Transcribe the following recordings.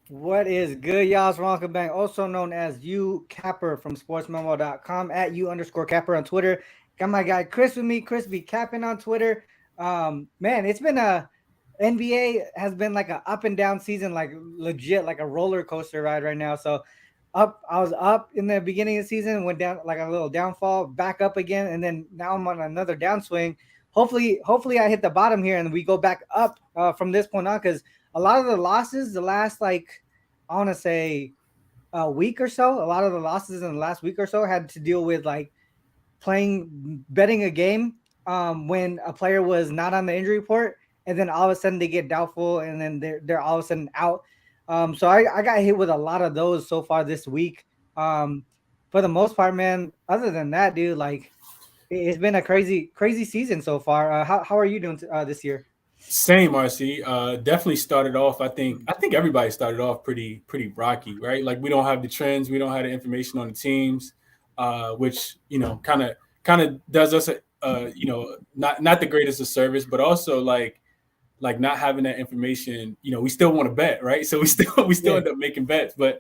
What is good, y'all? It's Ronald Bank, also known as Youcapper from Sportsmemo.com at @you_capper on Twitter. Got my guy Chris with me. Chris be capping on Twitter. Man, it's been a NBA has been like a up and down season, like legit, like a roller coaster ride right now. So I was up in the beginning of the season, went down like a little downfall, back up again, and then now I'm on another downswing. Hopefully I hit the bottom here and we go back up from this point on because a lot of the losses, the last like I want to say a week or so, a lot of the losses in the last week or so had to deal with like betting a game when a player was not on the injury report, and then all of a sudden they get doubtful, and then they're all of a sudden out. So I got hit with a lot of those so far this week. For the most part, man. Other than that, dude, like it's been a crazy season so far. How are you doing this year? Same, RC. Definitely started off. I think everybody started off pretty rocky, right? Like we don't have the trends, we don't have the information on the teams, which kind of does us not the greatest of service, but also like not having that information. We still want to bet, right? So we still Yeah. end up making bets, but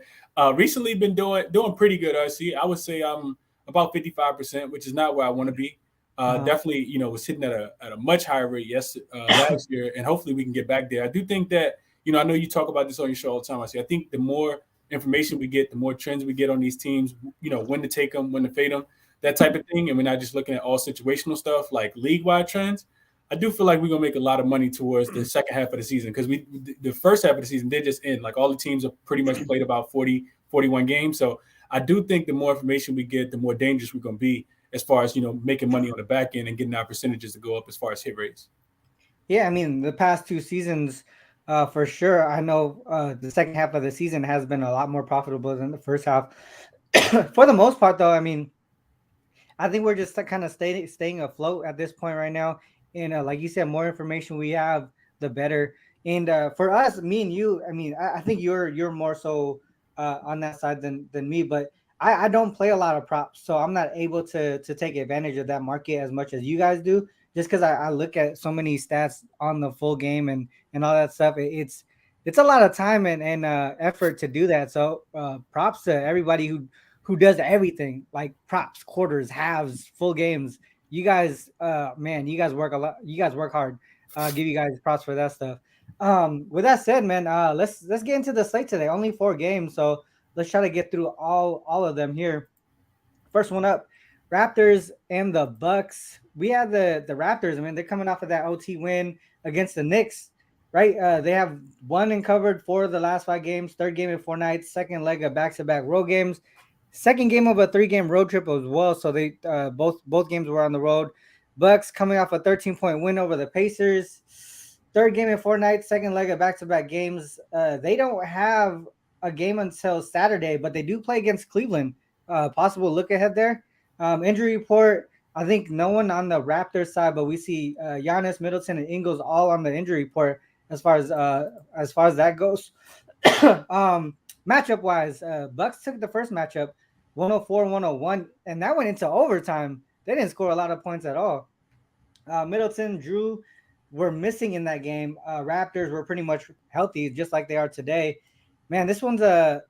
recently been doing pretty good. RC, I would say I'm about 55%, which is not where I want to be. Uh-huh. Definitely, was hitting at a much higher rate last year, and hopefully we can get back there. I do think that I know you talk about this on your show all the time. I think the more information we get, the more trends we get on these teams. When to take them, when to fade them, that type of thing, and we're not just looking at all situational stuff like league wide trends. I do feel like we're gonna make a lot of money towards the second half of the season because the first half of the season did just end. Like all the teams have pretty much played about 40, 41 games. So I do think the more information we get, the more dangerous we're gonna be as far as making money on the back end and getting our percentages to go up as far as hit rates. Yeah, I mean the past two seasons, for sure. I know the second half of the season has been a lot more profitable than the first half. For the most part, though, I mean, I think we're just kind of staying afloat at this point right now. And like you said, more information we have, the better. And for us, me and you, I mean, I think you're more so on that side than me, but I don't play a lot of props, so I'm not able to take advantage of that market as much as you guys do. Just because I look at so many stats on the full game and all that stuff, it's a lot of time and effort to do that. So props to everybody who does everything like props, quarters, halves, full games. You guys, man, you guys work a lot. You guys work hard. Give you guys props for that stuff. With that said, man, let's get into the slate today. Only 4 games, so let's try to get through all of them here. First one up, Raptors and the Bucks. We have the Raptors. I mean, they're coming off of that OT win against the Knicks, right? They have won and covered 4 of the last 5 games. Third game in 4 nights. Second leg of back-to-back road games. Second game of a 3 game road trip as well. So they both games were on the road. Bucks coming off a 13-point win over the Pacers. Third game in 4 nights. Second leg of back-to-back games. They don't have a game until Saturday, but they do play against Cleveland. Possible look ahead there. Injury report. I think no one on the Raptors side, but we see Giannis, Middleton, and Ingles all on the injury report as far as that goes. Matchup wise, Bucks took the first matchup 104-101, and that went into overtime. They didn't score a lot of points at all. Middleton, Drew were missing in that game. Raptors were pretty much healthy, just like they are today. Man, this one's a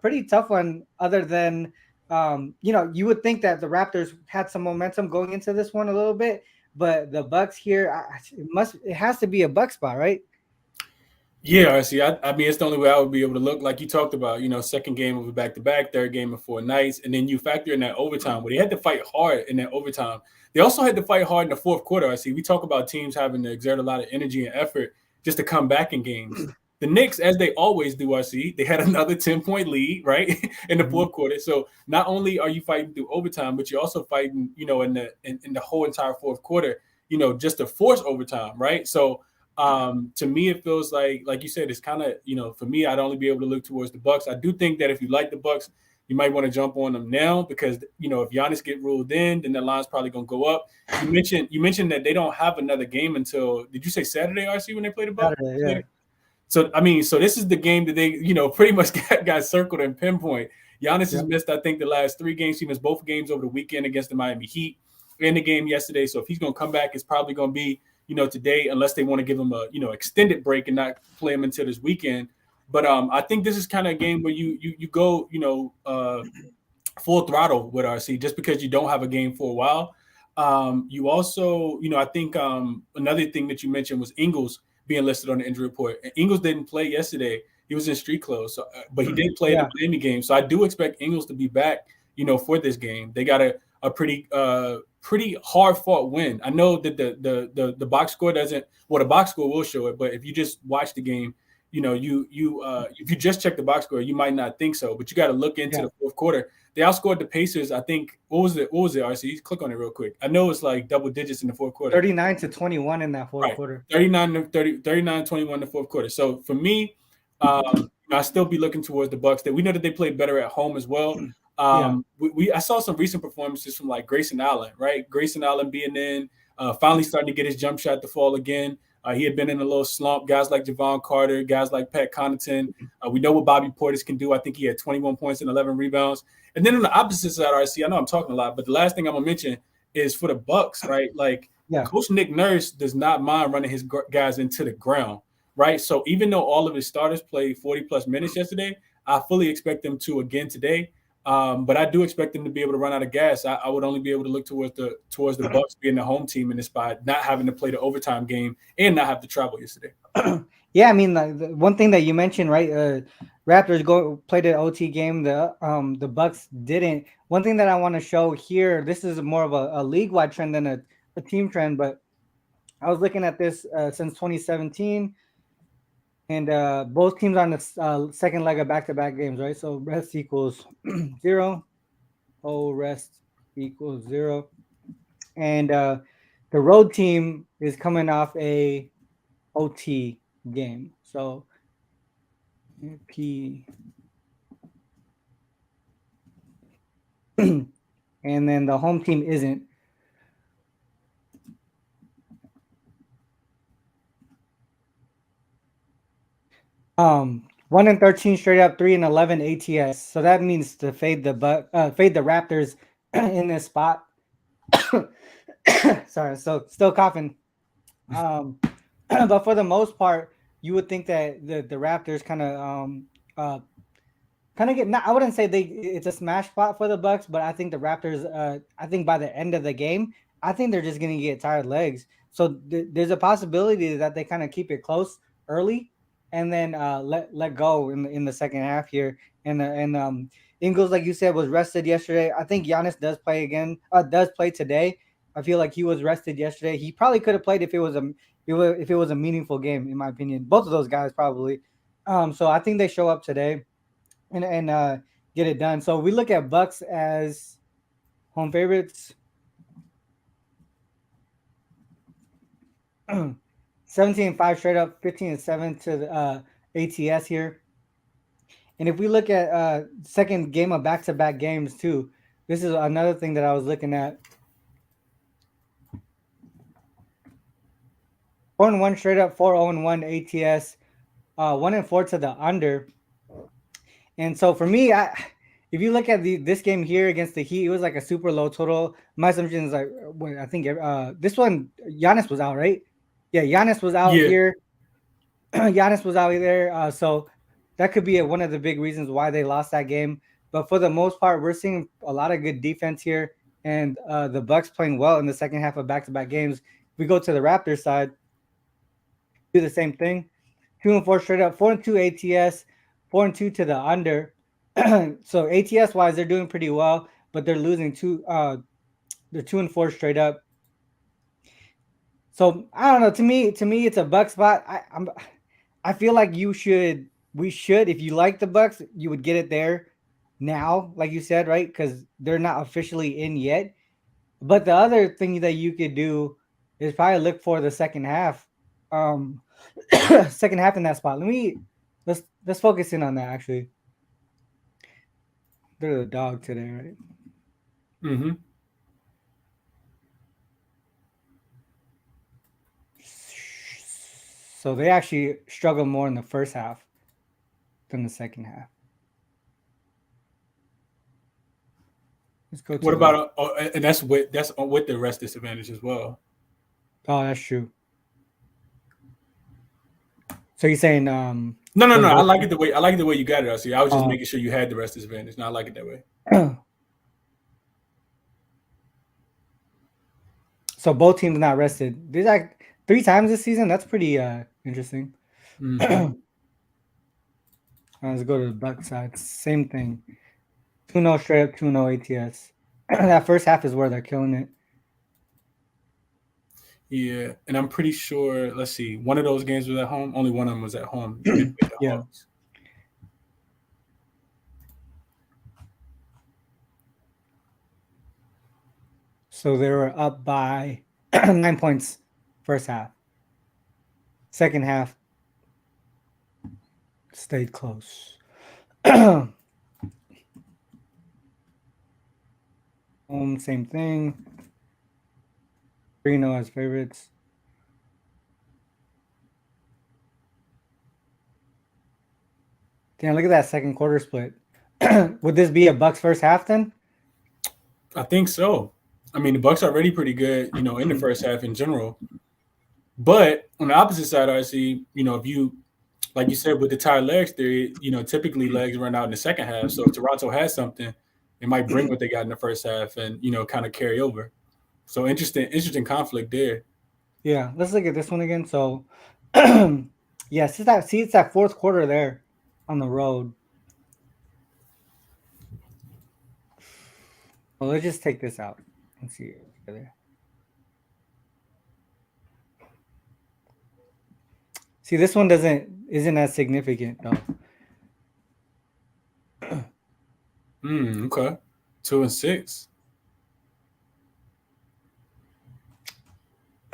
pretty tough one. Other than you would think that the Raptors had some momentum going into this one a little bit, but the Bucks here, it has to be a Buck spot, right? Yeah, I see. I mean, it's the only way I would be able to look like you talked about. Second game of a back to back, third game of 4 nights, and then you factor in that overtime where they had to fight hard in that overtime. They also had to fight hard in the fourth quarter. I see. We talk about teams having to exert a lot of energy and effort just to come back in games. The Knicks, as they always do, I see, they had another 10-point lead, right, in the Mhm. fourth quarter. So not only are you fighting through overtime, but you're also fighting, in the whole entire fourth quarter, just to force overtime, right? So to me, it feels like you said, it's kind of, for me, I'd only be able to look towards the Bucks. I do think that if you like the Bucks, you might want to jump on them now because if Giannis get ruled in, then the line's probably gonna go up. You mentioned that they don't have another game until, did you say Saturday, RC, when they play the Bucks? Saturday, yeah. So I mean, so this is the game that they pretty much got circled and pinpoint. Giannis has Yep. missed, I think, the last 3 games. He missed both games over the weekend against the Miami Heat and the game yesterday. So if he's gonna come back, it's probably gonna be today, unless they want to give him a extended break and not play him until this weekend. But I think this is kind of a game where you go, full throttle with RC just because you don't have a game for a while. You also, I think another thing that you mentioned was Ingles being listed on the injury report. And Ingles didn't play yesterday. He was in street clothes, so, but he did play in the Miami game. So I do expect Ingles to be back, for this game. They got a pretty hard fought win. I know that the box score doesn't. Well, the box score will show it, but if you just watch the game, if you just check the box score, you might not think so. But you got to look into the fourth quarter. They outscored the Pacers. I think what was it, RC? Click on it real quick. I know it's like double digits in the fourth quarter. 39-21 in that fourth quarter. 39-21 in the fourth quarter. So for me, I still be looking towards the Bucks. That we know that they play better at home as well. I saw some recent performances from like Grayson Allen, right? Grayson Allen being in, finally starting to get his jump shot to fall again. He had been in a little slump. Guys like Javon Carter, guys like Pat Connaughton. We know what Bobby Portis can do. I think he had 21 points and 11 rebounds. And then on the opposite side, RC, I know I'm talking a lot, but the last thing I'm gonna mention is for the Bucks, right? Like Coach Nick Nurse does not mind running his guys into the ground, right? So even though all of his starters played 40 plus minutes yesterday, I fully expect them to again today. But I do expect them to be able to run out of gas. I would only be able to look towards the Bucks being the home team in this spot, not having to play the overtime game and not have to travel yesterday. Yeah, I mean, the one thing that you mentioned, right? Raptors played an OT game. The Bucks didn't. One thing that I want to show here, this is more of a league-wide trend than a team trend, but I was looking at this since 2017. And both teams on the second leg of back-to-back games, right? So rest equals 0. Rest equals 0. And the road team is coming off a OT game. So P. And then the home team isn't. Um, 1-13 straight up, 3-11 ATS. So that means to fade the Raptors in this spot. Sorry, so still coughing. But for the most part, you would think that the Raptors kind of get. Not, I wouldn't say it's a smash spot for the Bucks, but I think the Raptors. I think by the end of the game, I think they're just gonna get tired legs. So there's a possibility that they kind of keep it close early, and then let go in the second half here. And Ingles, like you said, was rested yesterday. I think Giannis does play today. I feel like he was rested yesterday. He probably could have played if it was a meaningful game, in my opinion. Both of those guys probably. So I think they show up today and get it done. So we look at Bucks as home favorites. 17-5 straight up, 15-7 to the ATS here. And if we look at second game of back-to-back games too, this is another thing that I was looking at. 4-1 straight up, 4-0-1 ATS, 1-4 to the under. And so for me, if you look at this game here against the Heat, it was like a super low total. My assumption is like, I think this one, Giannis was out, right? Yeah, Giannis was out here. Giannis was out there. So that could be one of the big reasons why they lost that game. But for the most part, we're seeing a lot of good defense here. And the Bucks playing well in the second half of back-to-back games. If we go to the Raptors side, do the same thing. 2-4 straight up, 4-2 ATS, 4-2 to the under. So ATS wise, they're doing pretty well, but they're losing they're 2-4 straight up. So I don't know. To me, it's a Buck spot. I feel like we should, if you like the Bucks, you would get it there now, like you said, right? Because they're not officially in yet. But the other thing that you could do is probably look for the second half. Second half in that spot. Let's focus in on that actually. They're the dog today, right? Mm-hmm. So they actually struggle more in the first half than the second half. Let's go. What about and that's with the rest disadvantage as well. Oh, that's true. So you're saying No. For I both like it the way you got it. I see. I was just teams? making sure you had the rest advantage. No, I like it that way. So both teams not rested. There's like 3 times this season. That's pretty interesting. Mm-hmm. Let's go to the Buck side. Same thing. 2-0 straight up, 2-0 ATS. That first half is where they're killing it. Yeah, and I'm pretty sure. Let's see. One of those games was at home. Only one of them was at home. With the Yeah. Hawks. So they were up by 9 points first half. Second half stayed close. Home, same thing. 3-0 as favorites. Damn, look at that second quarter split. Would this be a Bucks first half then? I think so. I mean, the Bucks are already pretty good, in the first half in general. But on the opposite side, I see, if you, like you said, with the tired legs theory, typically legs run out in the second half. So if Toronto has something, it might bring what they got in the first half and kind of carry over. So interesting conflict there. Yeah, let's look at this one again. So, yeah, it's that fourth quarter there on the road. Well, let's just take this out and see it together. See, this one isn't as significant though. Okay. 2-6.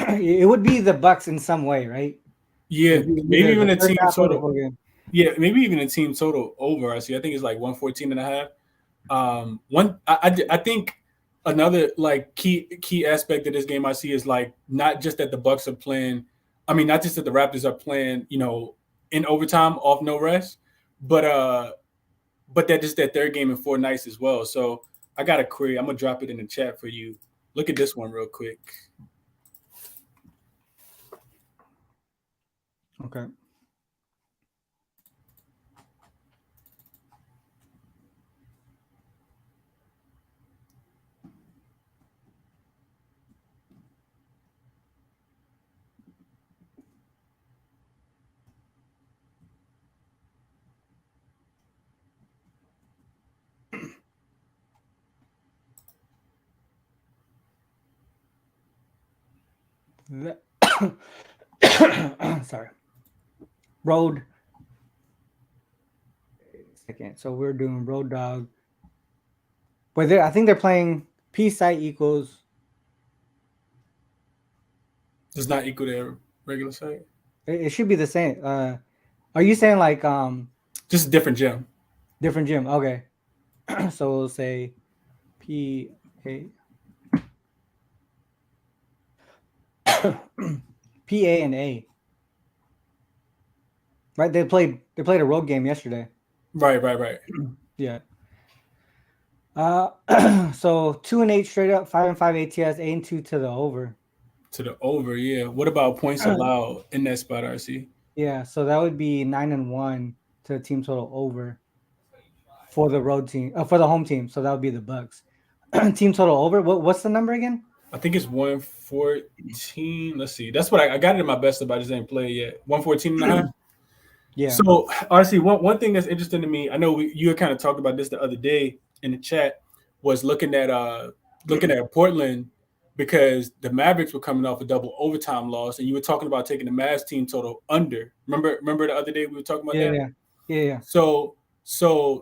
It would be the Bucks in some way, right? Yeah, maybe even the a first team half or the total. full game. Yeah, maybe even a team total over. I see. I think it's like 114.5. I think another like key aspect of this game I see is like not just that the Bucks are playing. I mean, not just that the Raptors are playing, in overtime off no rest, but that just that third game in 4 nights as well. So I got a query. I'm gonna drop it in the chat for you. Look at this one real quick. Okay. Sorry. Road. Second. So we're doing Road Dog. But I think they're playing P site equals. Does not equal their regular site. It should be the same. Are you saying like just a different gym? Different gym. Okay. So we'll say P A P A and A. Right? They played a road game yesterday. Right. Yeah. So 2-8 straight up, 5-5 ATS, 8-2 to the over. To the over, yeah. What about points allowed in that spot, RC? Yeah, so that would be 9-1 to the team total over for the road team, for the home team. So that would be the Bucks. Team total over. What's the number again? I think it's 114. Let's see. That's what I got it in my best, but I just didn't play it yet. 114.5. Yeah. So RC, one thing that's interesting to me, I know you had kind of talked about this the other day in the chat, was looking at Portland, because the Mavericks were coming off a double overtime loss, and you were talking about taking the Mavs team total under. Remember the other day we were talking about that? Yeah. So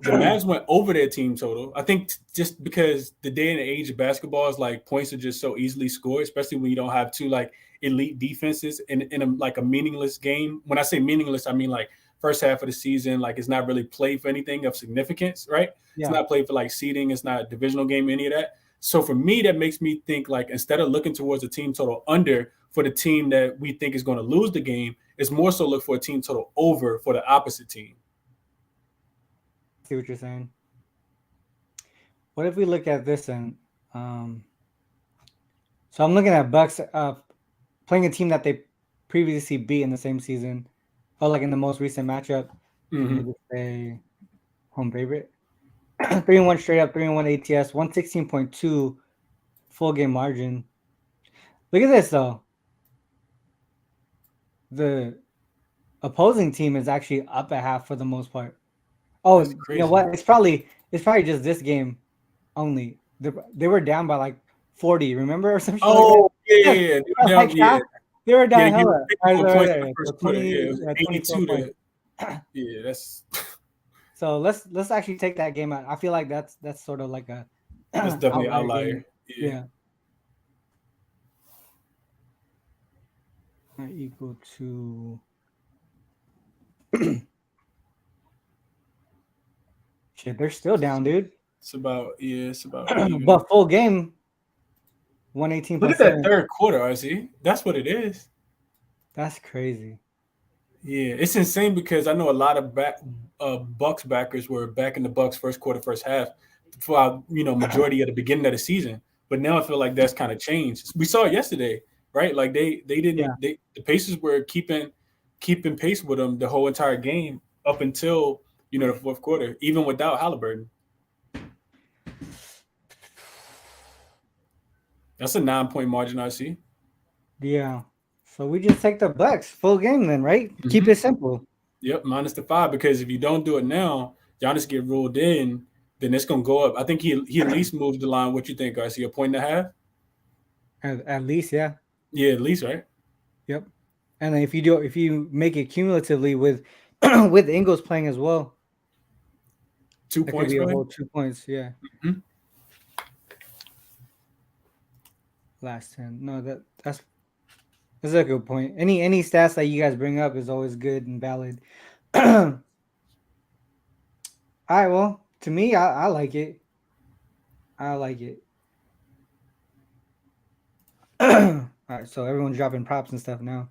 the Mavs went over their team total. I think just because the day and the age of basketball is like points are just so easily scored, especially when you don't have two like elite defenses in a meaningless game. When I say meaningless, I mean like first half of the season, like it's not really played for anything of significance, right? Yeah. It's not played for like seeding. It's not a divisional game, any of that. So for me, that makes me think like instead of looking towards a team total under for the team that we think is going to lose the game, it's more so look for a team total over for the opposite team. See what you're saying. What if we look at this and so I'm looking at Bucks playing a team that they previously beat in the same season, or like in the most recent matchup. Mm-hmm. We'll just say home favorite. 3-1 straight up, 3-1 ATS, 116.2 full game margin. Look at this though. The opposing team is actually up at half for the most part. Oh, That's you know crazy. what? It's probably just this game only. They were down by like 40, remember, or some shit like Oh yeah, that. yeah, yeah. They were Like down. Yeah, half, they were yeah. down They gave hella. up All right, 54 right points in the there. So first quarter. 20, Yeah, it was 24 82 points. to. Yeah, that's So let's actually take that game out. I feel like that's sort of like a that's definitely an outlier game. outlier. Yeah. Yeah. Equal to shit. They're still down, dude. It's about even. But full game, 118 Look at plus that 7. third quarter, RC. That's what it is. That's crazy. Yeah, it's insane because I know a lot of Bucks backers were back in the Bucks first quarter, first half for majority of the beginning of the season. But now I feel like that's kind of changed. We saw it yesterday, right? Like they Yeah. didn't the Pacers were keeping pace with them the whole entire game up until the fourth quarter, even without Halliburton. That's a 9-point margin, I see. Yeah. So we just take the Bucks full game then, right? Keep Mm-hmm. it simple. Yep, minus the 5 because if you don't do it now, Giannis get ruled in, then it's gonna go up. I think he at least moves the line. What you think, Garcia? A point and a half? At least, yeah. Yeah, at least, right? Yep. And then if you make it cumulatively with with Ingles playing as well, Two that could points be a for him. whole 2 points. Yeah. Mm-hmm. Last 10. No, that's a good point. Any stats that you guys bring up is always good and valid. All right, well, to me, I like it. I like it. All right, so everyone's dropping props and stuff now.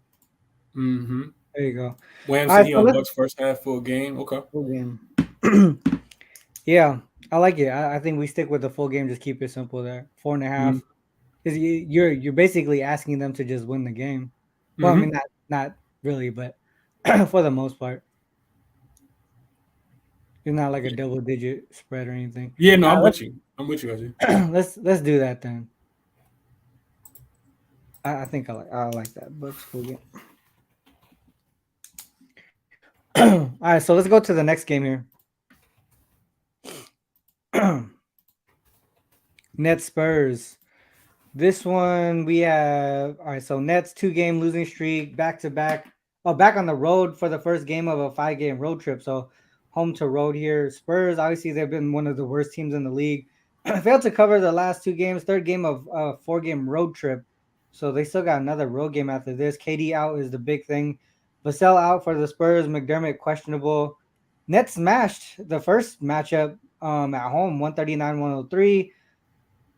Mm-hmm. There you go. Wham All said right, he so on let's Bucks first half full game. Okay. full game. Yeah, I like it. I think we stick with the full game. Just keep it simple there. 4.5. Because you're basically asking them to just win the game. Well, I Mm-hmm. mean, not really, but for the most part, it's not like a double digit spread or anything. Yeah, no, All I'm right, with you. I'm with you, Garcia. let's do that then. I think I like that Bucks full game. All right, so let's go to the next game here. Nets Spurs. This one we have all right. So Nets 2-game losing streak back to back. Oh, back on the road for the first game of a 5-game road trip. So home to road here. Spurs obviously they've been one of the worst teams in the league. Failed to cover the last 2 games. Third game of a 4-game road trip. So they still got another road game after this. KD out is the big thing. Vassell out for the Spurs. McDermott questionable. Nets smashed the first matchup at home 139-103.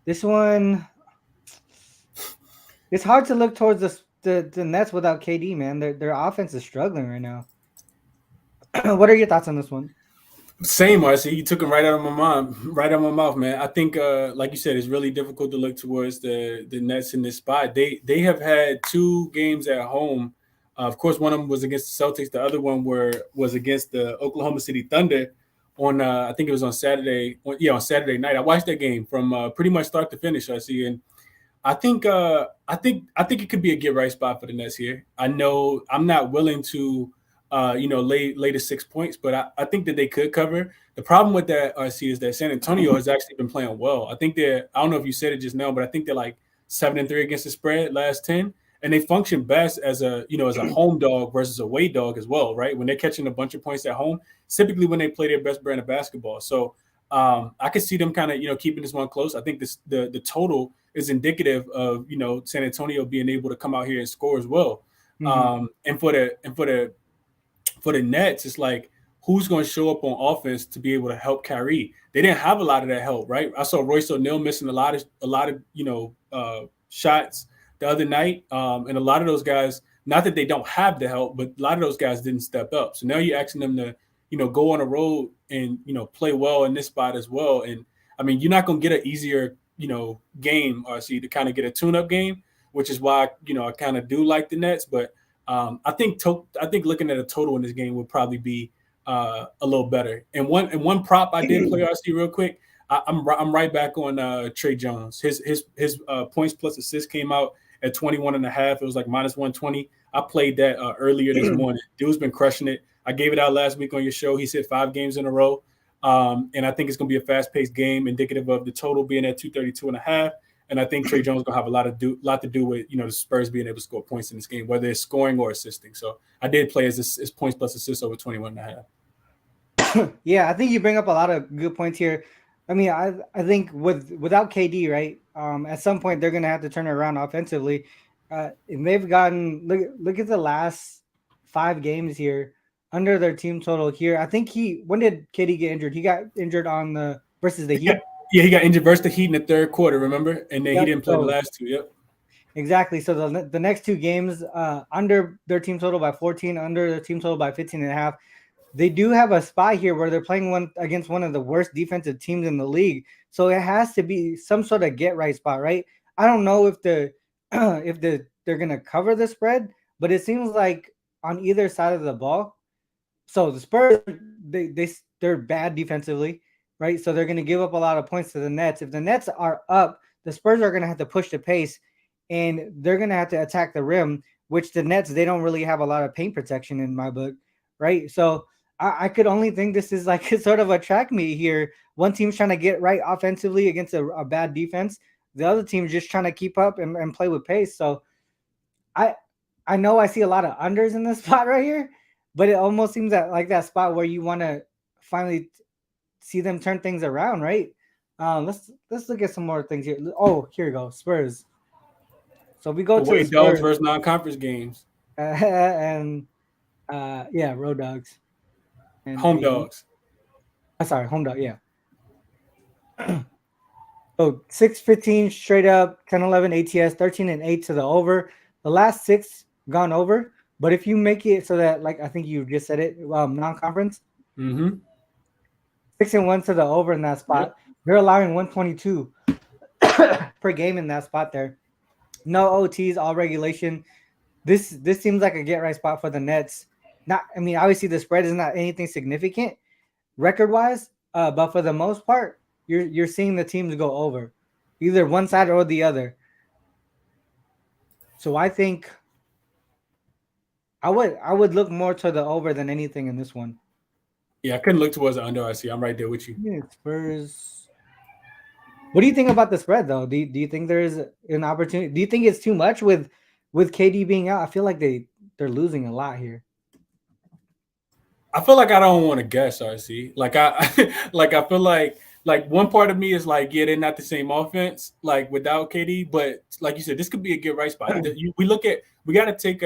This one it's hard to look towards the Nets without KD, man. Their offense is struggling right now. What are your thoughts on this one? Same, RC. You took him right out of my mind, right out of my mouth, man. I think, like you said, it's really difficult to look towards the Nets in this spot. They have had 2 games at home. Of course, one of them was against the Celtics. The other one was against the Oklahoma City Thunder on I think it was on Saturday. On Saturday night. I watched that game from pretty much start to finish. I see, and I think it could be a get right spot for the Nets here. I know I'm not willing to lay the 6 points, but I think that they could cover. The problem with that, RC, is that San Antonio has actually been playing well. I think I don't know if you said it just now, but I think they're like 7-3 against the spread last 10. And they function best as a home dog versus a away dog as well, right? When they're catching a bunch of points at home, typically when they play their best brand of basketball. So I could see them kind of keeping this one close. I think the total is indicative of San Antonio being able to come out here and score as well. Mm-hmm. And for the Nets, it's like who's going to show up on offense to be able to help Kyrie. They didn't have a lot of that help, right? I saw Royce O'Neal missing a lot of shots the other night, and a lot of those guys. Not that they don't have the help, but a lot of those guys didn't step up. So now you're asking them to go on a road and play well in this spot as well. And I mean, you're not going to get an easier game, RC, to kind of get a tune-up game, which is why I kind of do like the Nets, but I think looking at a total in this game would probably be a little better. And one prop I did play RC real quick. I'm right back on Trey Jones. His points plus assists came out at 21.5. It was like minus 120. I played that earlier this morning. Dude's been crushing it. I gave it out last week on your show. He's hit 5 games in a row. And I think it's going to be a fast-paced game, indicative of the total being at 232.5. And I think Trey Jones is going to have a lot to do with, the Spurs being able to score points in this game, whether it's scoring or assisting. So I did play as points plus assists over 21.5. Yeah, I think you bring up a lot of good points here. I mean, I think without KD, right? At some point they're going to have to turn it around offensively. And they've gotten look at the last 5 games here under their team total here. I think when did KD get injured? He got injured on the versus the Heat. Yeah, he got injured versus the Heat in the third quarter, remember? And then he didn't play the last 2. Yep. Exactly. So the next 2 games under their team total by 14, under their team total by 15.5. They do have a spot here where they're playing against one of the worst defensive teams in the league. So it has to be some sort of get right spot, right? I don't know if they're gonna cover the spread, but it seems like on either side of the ball. So the Spurs, they're bad defensively, right? So they're gonna give up a lot of points to the Nets. If the Nets are up, the Spurs are gonna have to push the pace, and they're gonna have to attack the rim, which the Nets, they don't really have a lot of paint protection in my book, right? So I could only think this is like sort of a track meet here. One team's trying to get right offensively against a bad defense. The other team's just trying to keep up and play with pace. So I know I see a lot of unders in this spot right here, but it almost seems like that spot where you want to finally see them turn things around, right? Let's look at some more things here. Oh, here we go. Spurs. So we go to the Spurs. Dogs versus non-conference games. And road dogs. And home dogs. Home dog, yeah. So 6-15 straight up, 10-11 ATS, 13-8 to the over. The last 6 gone over, but if you make it so that, like I think you just said it, non-conference, 6-1 to the over in that spot. Yep. They're allowing 122 per game in that spot there. No OTs, all regulation. This seems like a get right spot for the Nets. Obviously the spread is not anything significant record-wise, but for the most part, you're seeing the teams go over, either one side or the other. So I think I would look more to the over than anything in this one. Yeah, I couldn't look towards the under. I see. I'm right there with you. Yeah, Spurs. What do you think about the spread, though? Do you think there is an opportunity? Do you think it's too much with KD being out? I feel like they're losing a lot here. I feel like I don't want to guess, RC. I feel like one part of me is like, yeah, they're not the same offense, like without KD. But like you said, this could be a get right spot. We got to take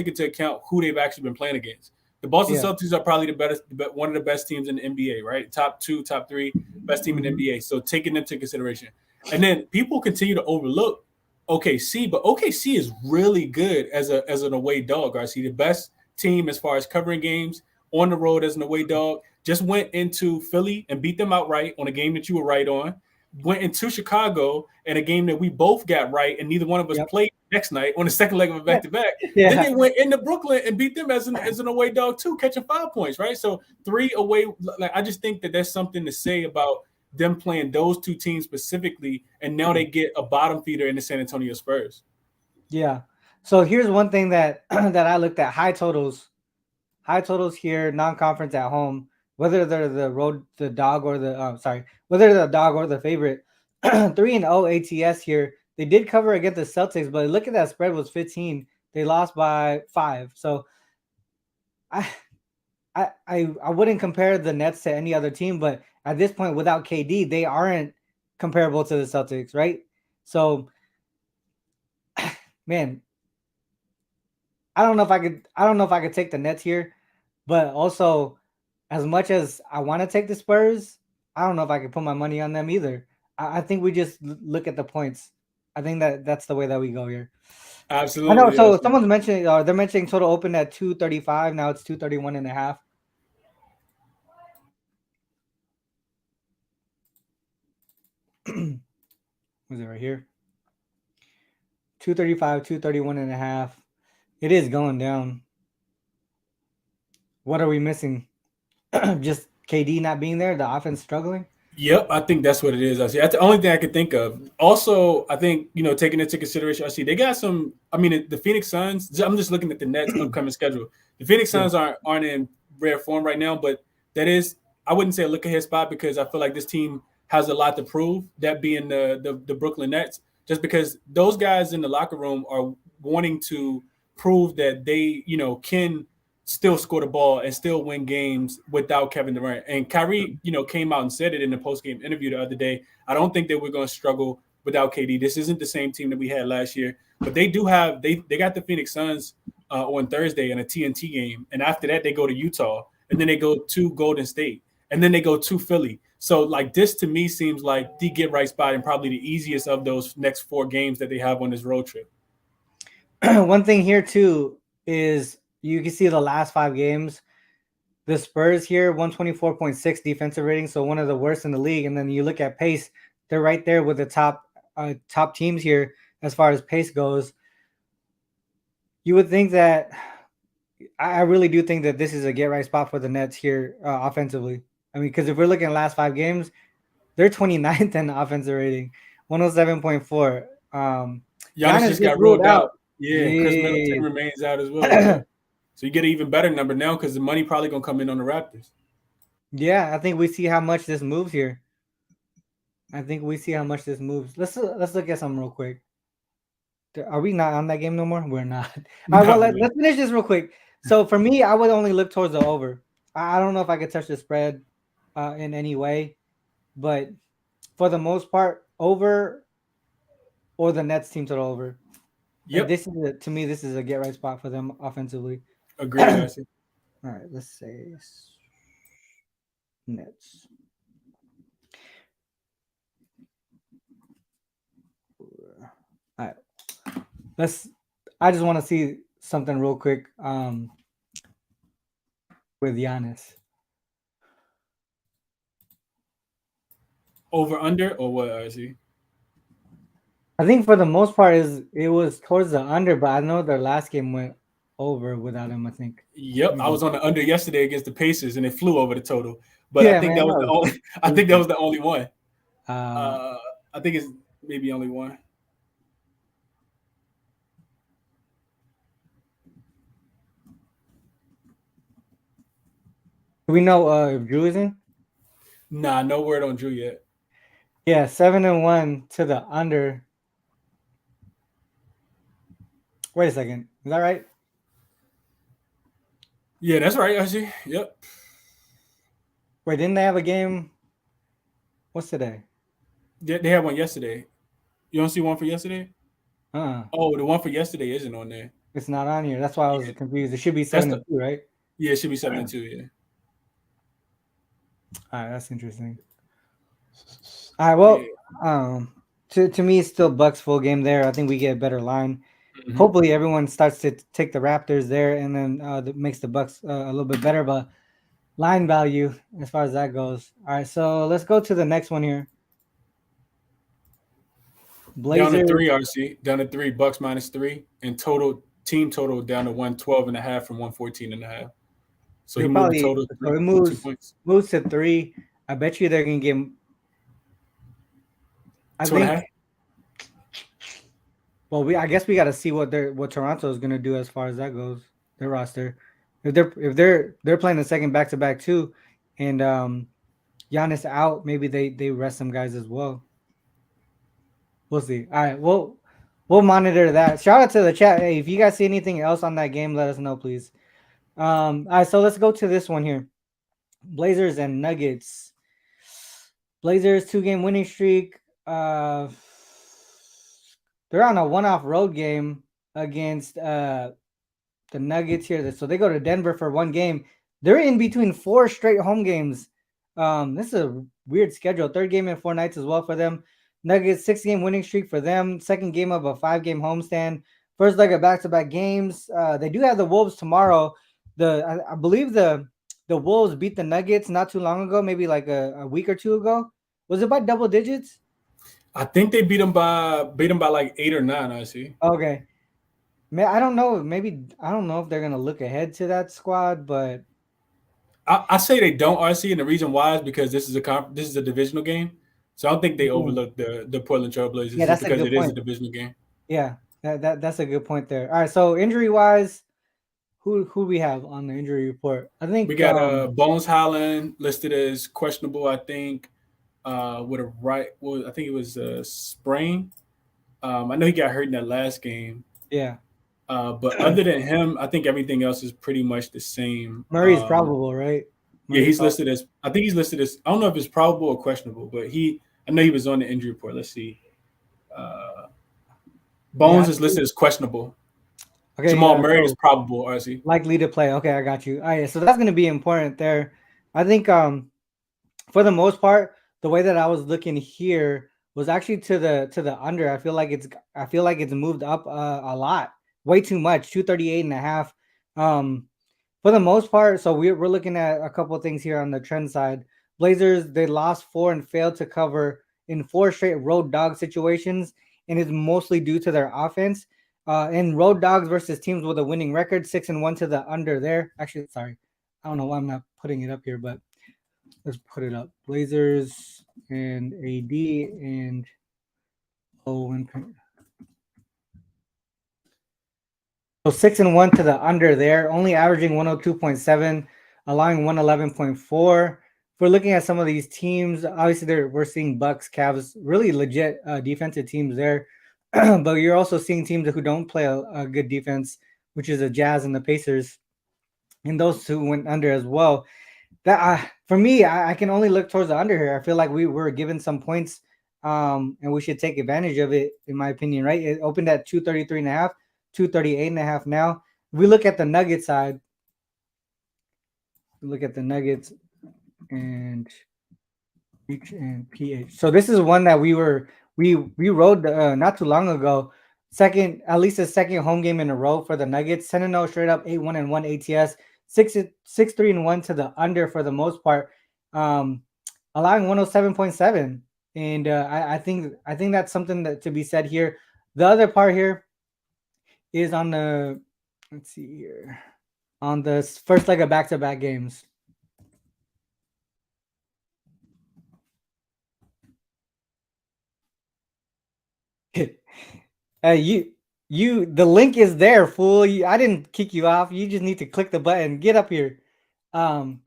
into account who they've actually been playing against. The Boston Celtics are probably one of the best teams in the NBA, right? Top 2, top 3 best team in the NBA. So taking them into consideration, and then people continue to overlook OKC, but OKC is really good as an away dog. RC, the best team as far as covering games on the road as an away dog. Just went into Philly and beat them outright on a game that you were right on. Went into Chicago in a game that we both got right, and neither one of us played next night on the second leg of a back-to-back. Yeah. Then they went into Brooklyn and beat them as an away dog too, catching 5 points, right? So 3 away. Like, I just think that there's something to say about them playing those 2 teams specifically, and now they get a bottom feeder in the San Antonio Spurs. Yeah. So here's one thing that I looked at: high totals here, non-conference at home. Whether they're the dog or the favorite, 3-0 ATS here. They did cover against the Celtics, but look at that spread was 15. They lost by 5. So I wouldn't compare the Nets to any other team, but at this point, without KD, they aren't comparable to the Celtics, right? So, man, I don't know if I could take the Nets here, but also, as much as I want to take the Spurs, I don't know if I can put my money on them either. I think we just look at the points. I think that's the way that we go here. Absolutely. I know. So someone's mentioning, they're mentioning total open at 235. Now it's 231.5. Was it right here? 235, 231.5. It is going down. What are we missing? Just KD not being there, the offense struggling. Yep, I think that's what it is. I see. That's the only thing I could think of. Also, I think taking into consideration, I see they got some. I mean, the Phoenix Suns. I'm just looking at the Nets' upcoming schedule. The Phoenix Yeah. Suns aren't in rare form right now, but that is, I wouldn't say a look ahead spot because I feel like this team has a lot to prove. That being the Brooklyn Nets, just because those guys in the locker room are wanting to prove that they can still score the ball and still win games without Kevin Durant. And Kyrie, came out and said it in the post-game interview the other day. I don't think that we're going to struggle without KD. This isn't the same team that we had last year, but they do have they got the Phoenix Suns on Thursday in a TNT game, and after that they go to Utah, and then they go to Golden State, and then they go to Philly. So like this to me seems like the get right spot and probably the easiest of those next 4 games that they have on this road trip. One thing here too is you can see the last 5 games. The Spurs here, 124.6 defensive rating, so one of the worst in the league. And then you look at pace, they're right there with the top teams here as far as pace goes. You would think that I really do think that this is a get right spot for the Nets here offensively. I mean, because if we're looking at last 5 games, they're 29th in offensive rating, 107.4. Giannis Giannis just got ruled out. Yeah, Chris Middleton remains out as well. Yeah. So you get an even better number now because the money probably gonna come in on the Raptors. Yeah, I think we see how much this moves here. Let's look at something real quick. Are we not on that game no more? We're not. All right, well, let's finish this real quick. So for me, I would only look towards the over. I don't know if I could touch the spread in any way, but for the most part, over or the Nets team total over. Yep. This is to me, this is a get right spot for them offensively. Agreed, Jesse. All right, let's say Nets. All right. I just want to see something real quick with Giannis. Over under or what, RC? I think for the most part it was towards the under, but I know their last game went over without him, I think. Yep, I was on the under yesterday against the Pacers and it flew over the total. But yeah, I think that was the only one. I think it's maybe only one. Do we know if Drew is in? Nah, no word on Drew yet. Yeah, 7-1 to the under. Wait a second. Is that right? Yeah, that's right, actually. Yep. Wait, didn't they have a game? What's today? They had one yesterday. You don't see one for yesterday? Uh-uh. Oh, the one for yesterday isn't on there. It's not on here. That's why I was confused. It should be 7-2, right? Yeah, it should be 7-2, yeah. All right, that's interesting. All right, well, to me, it's still Bucks full game there. I think we get a better line. Mm-hmm. Hopefully, everyone starts to take the Raptors there, and then that makes the Bucks a little bit better. But line value, as far as that goes. All right, so let's go to the next one here. Blazers. Down to 3, RC. Down to 3, Bucks -3, and team total down to 112.5 from 114.5. So he moved the total. So it moves to 3. I bet you they're gonna get. I guess we got to see what Toronto is gonna do as far as that goes. Their roster, if they're playing the second back-to-back too, and Giannis out, maybe they rest some guys as well. We'll see. All right, we'll monitor that. Shout out to the chat. Hey, if you guys see anything else on that game, let us know, please. All right, so let's go to this one here. Blazers and Nuggets. Blazers 2-game winning streak. They're on a one-off road game against the Nuggets here. So they go to Denver for 1 game. They're in between 4 straight home games. This is a weird schedule. 3rd game in 4 nights as well for them. Nuggets 6-game winning streak for them. 2nd game of a 5-game homestand. First leg of back-to-back games. They do have the Wolves tomorrow. I believe the Wolves beat the Nuggets not too long ago, maybe like a week or 2 ago. Was it by double digits? I think they beat them by like 8 or 9. I see. Okay, I don't know. Maybe I don't know if they're gonna look ahead to that squad, but I say they don't, RC, and the reason why is because this is a divisional game, so I don't think they overlook the Portland Trailblazers Yeah, just that's a because good it is a point. divisional game. Yeah, that's a good point there. All right, so injury wise, who we have on the injury report? I think We got Bones Highland listed as questionable. I think with a right. Well, I think it was a sprain. I know he got hurt in that last game. yeah, But other than him, I think everything else is pretty much the same. Murray's probable, right? Yeah, Murray's he's listed as. I think he's listed as. I don't know if it's probable or questionable, but I know he was on the injury report. Let's see. Uh, Yeah. Bones is listed as questionable. Okay, Jamal yeah. Murray is So probable, RC. likely to play. Okay, I got you. All right, so that's going to be important there. I think for the most part, the way that I was looking here was actually to the under. I feel like it's moved up a lot, way too much, 238.5. For the most part, so we're looking at a couple of things here on the trend side. Blazers, they lost 4 and failed to cover in 4 straight road dog situations, and it's mostly due to their offense. And road dogs versus teams with a winning record, 6-1 to the under there. Actually, sorry, I don't know why I'm not putting it up here, but let's put it up. Blazers and AD and Owen. So 6-1 to the under there, only averaging 102.7, allowing 111.4. If we're looking at some of these teams, obviously we're seeing Bucks, Cavs, really legit defensive teams there. But you're also seeing teams who don't play a good defense, which is the Jazz and the Pacers. And those two went under as well. That for me, I can only look towards the under here. I feel like we were given some points, and we should take advantage of it, in my opinion. Right? It opened at 233.5, 238.5 now. If we look at the Nugget side, look at the Nuggets and Reach and PH. So this is one that we rode not too long ago. Second, at least a second home game in a row for the Nuggets. 10-0 straight up, 8-1-1 ATS, 6-3-1 to the under for the most part, allowing 107.7. And I think that's something that to be said here. The other part here is on the let's see here on the first leg of back-to-back games. The link is there, fool. I didn't kick you off. You just need to click the button. Get up here. Nuggets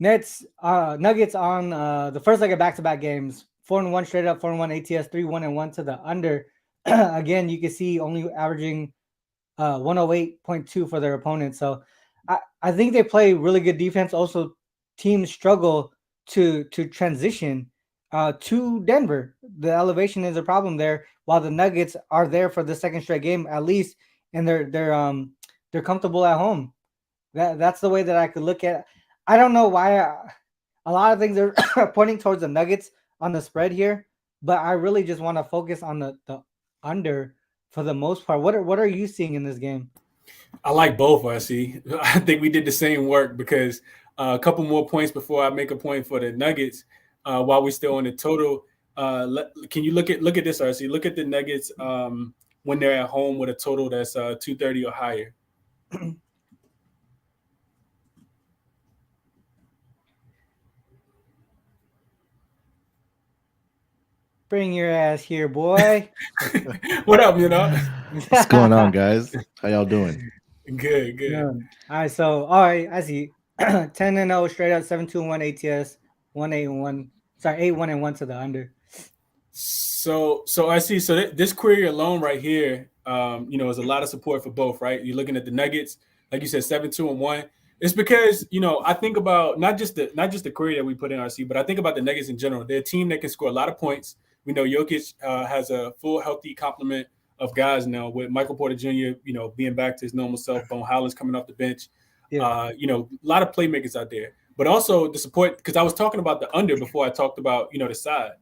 on the first leg of back-to-back games. 4-1 straight up, 4-1 ATS, 3-1-1 to the under. Again, you can see only averaging 108.2 for their opponent. So I think they play really good defense. Also, teams struggle to transition to Denver. The elevation is a problem there, while the Nuggets are there for the second straight game at least, and they're comfortable at home. That's the way that I could look at it. I don't know why a lot of things are pointing towards the Nuggets on the spread here, but I really just want to focus on the under for the most part. What are you seeing in this game? I like both, RC. I think we did the same work because a couple more points before I make a point for the Nuggets. While we're still on the total, can you look at this, RC? Look at the Nuggets when they're at home with a total that's 230 or higher. Bring your ass here, boy. What up, you know? What's going on, guys? How y'all doing? Good. Yeah. All right, so all right, I see. 10-0 straight up, 7-2-1 ATS, 1-8-1. Sorry, 8-1-1 to the under. So I see. So this query alone right here, is a lot of support for both, right? You're looking at the Nuggets, like you said, 7-2-1. It's because I think about not just the query that we put in RC, but I think about the Nuggets in general. They're a team that can score a lot of points. We know Jokic has a full healthy complement of guys now with Michael Porter Jr. Being back to his normal self. Bone Highland's coming off the bench. Yeah. A lot of playmakers out there, but also the support. Because I was talking about the under before I talked about the side.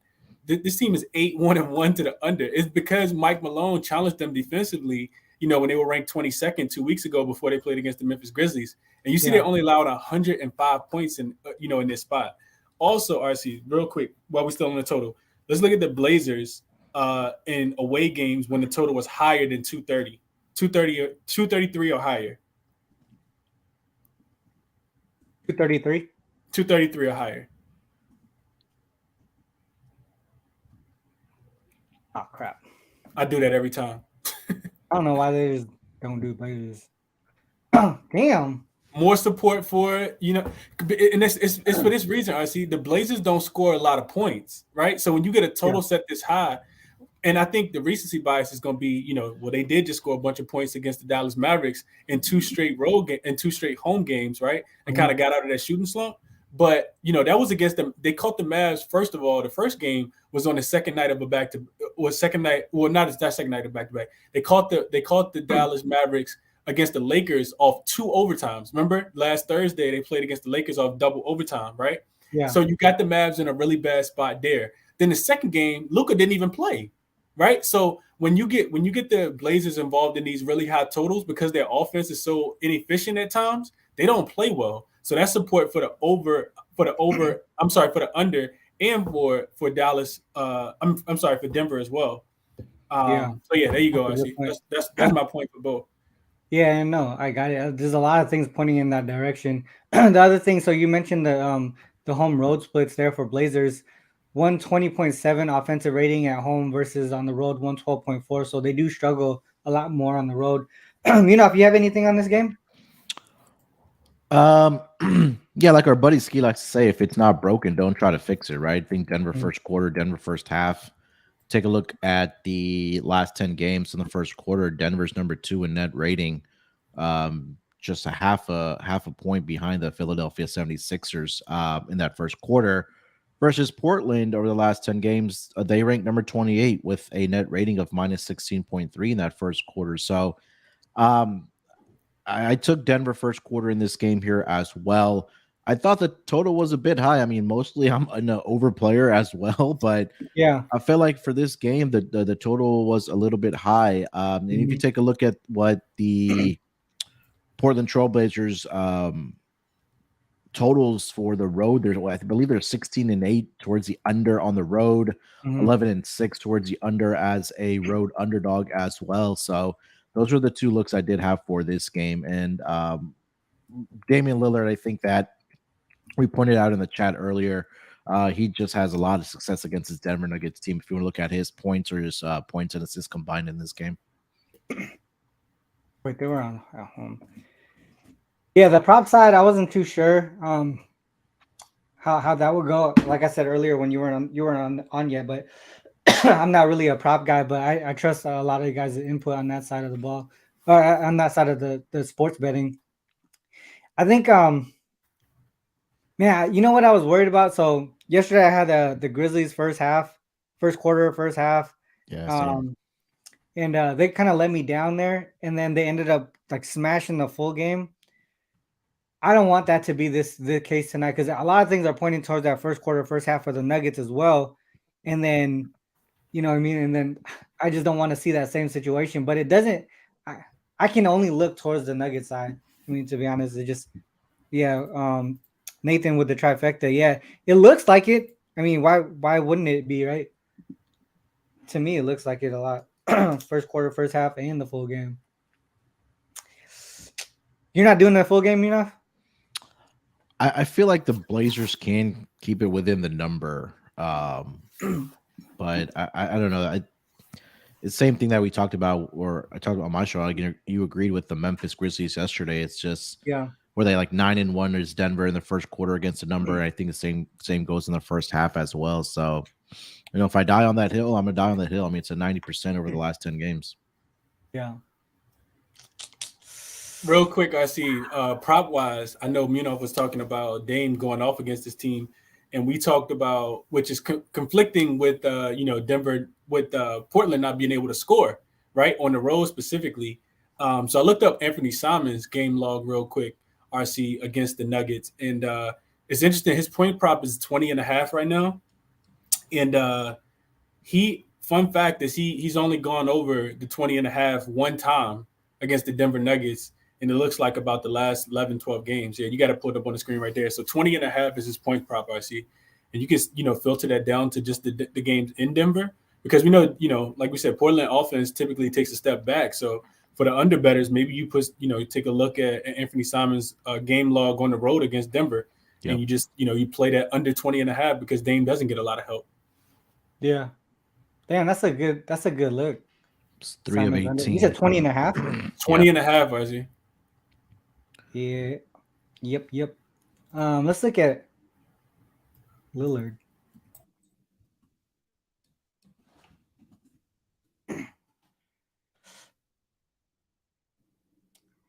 This team is 8-1-1 to the under. It's because Mike Malone challenged them defensively, when they were ranked 22nd 2 weeks ago before they played against the Memphis Grizzlies. And you see they only allowed 105 points in this spot. Also, RC, real quick, while we're still on the total, let's look at the Blazers in away games when the total was higher than 233 or higher. 233. 233 or higher. Oh crap! I do that every time. I don't know why they just don't do Blazers. Damn. More support for it, and it's for this reason. I see the Blazers don't score a lot of points, right? So when you get a total set this high, and I think the recency bias is going to be, they did just score a bunch of points against the Dallas Mavericks in two straight home games, right? And kind of got out of that shooting slump. But that was against them. They caught the Mavs. First of all, the first game was on the second night of a second night. Well, not that second night of back-to-back. They caught the Dallas Mavericks against the Lakers off 2 overtimes. Remember last Thursday they played against the Lakers off double overtime, right? Yeah. So you got the Mavs in a really bad spot there. Then the second game, Luka didn't even play, right? So when you get the Blazers involved in these really high totals because their offense is so inefficient at times, they don't play well. So that's support for the under and for Dallas. I'm sorry, for Denver as well. So yeah, there you go. I see. That's my point for both. Yeah, no, I got it. There's a lot of things pointing in that direction. The other thing, so you mentioned the home road splits there for Blazers, 120.7 offensive rating at home versus on the road 112.4. So they do struggle a lot more on the road. If you have anything on this game? Yeah, like our buddy Ski likes to say, if it's not broken, don't try to fix it, right? I think Denver first quarter, Denver first half. Take a look at the last 10 games in the first quarter. Denver's number 2 in net rating, just a half a point behind the Philadelphia 76ers in that first quarter. Versus Portland over the last 10 games, they ranked number 28 with a net rating of minus 16.3 in that first quarter. So I took Denver first quarter in this game here as well. I thought the total was a bit high. I mean, mostly I'm an over player as well, but yeah, I felt like for this game, the total was a little bit high. And if you take a look at what the Portland Trailblazers totals for the road, I believe there's 16-8 towards the under on the road, 11-6 towards the under as a road underdog as well. So those are the two looks I did have for this game. And Damian Lillard, I think that we pointed out in the chat earlier, he just has a lot of success against his Denver Nuggets team. If you want to look at his points or his points and assists combined in this game. Wait, they were on at home. Yeah, the prop side, I wasn't too sure how that would go. Like I said earlier, when you weren't on yet, but I'm not really a prop guy, but I trust a lot of you guys' input on that side of the ball, or on that side of the sports betting. I think man, you know what I was worried about? So yesterday I had the Grizzlies first quarter, first half. Yeah. And they kind of let me down there, and then they ended up like smashing the full game. I don't want that to be the case tonight because a lot of things are pointing towards that first quarter, first half for the Nuggets as well. And then, you know what I mean? And then I just don't want to see that same situation. But it doesn't. I can only look towards the Nuggets side. I mean, to be honest, it just Nathan with the trifecta. Yeah, it looks like it. I mean, why wouldn't it be, right? To me, it looks like it a lot. First quarter, first half, and the full game. You're not doing the full game, enough? I feel like the Blazers can keep it within the number. But I don't know. It's the same thing that we talked about, or I talked about on my show. You agreed with the Memphis Grizzlies yesterday. It's just were they like 9-1 is Denver in the first quarter against the number. I think the same goes in the first half as well. So, if I die on that hill, I'm gonna die on that hill. I mean, it's a 90% over the last 10 games. Yeah. Real quick, I see prop wise. I know Munaf was talking about Dame going off against his team, and we talked about which is conflicting with Denver with Portland not being able to score right on the road specifically. So I looked up Anthony Simons' game log real quick. RC against the Nuggets, and it's interesting. His point prop is 20.5 right now, and fun fact is he's only gone over the 20.5 one time against the Denver Nuggets. And it looks like about the last 11, 12 games. Yeah, you got to put it up on the screen right there. So 20.5 is his point prop, I see. And you can, filter that down to just the games in Denver. Because we know, like we said, Portland offense typically takes a step back. So for the under bettors, maybe you take a look at Anthony Simons' game log on the road against Denver, and you just you play that under 20.5 because Dame doesn't get a lot of help. Yeah, damn, that's a good look. It's 3 of 18. You said 20.5. 20.5, Ozzy. Yeah. Yep. Let's look at Lillard.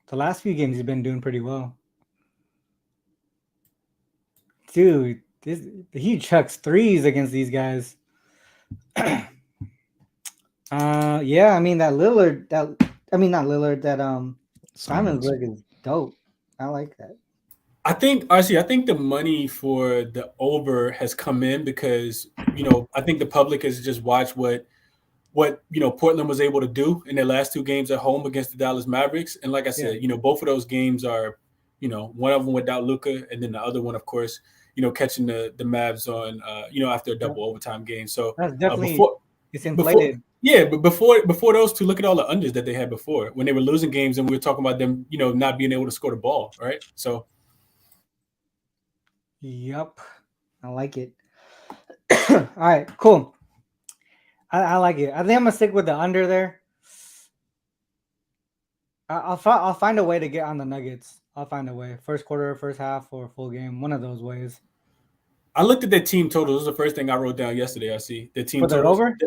The last few games he's been doing pretty well. Dude, he chucks threes against these guys. Yeah, I mean not Lillard, that Simon's look is dope. I like that. I think the money for the over has come in because I think the public has just watched what Portland was able to do in their last 2 games at home against the Dallas Mavericks, and like I said, both of those games are one of them without Luka, and then the other one, of course, catching the Mavs on after a double overtime game. So that's definitely it's But inflated. before those two, look at all the unders that they had before when they were losing games, and we were talking about them, not being able to score the ball, right? So, yep, I like it. All right, cool. I like it. I think I'm gonna stick with the under there. I'll find a way to get on the Nuggets. I'll find a way. First quarter, first half, or full game. One of those ways. I looked at their team totals. This was the first thing I wrote down yesterday. I see the team totals. Over?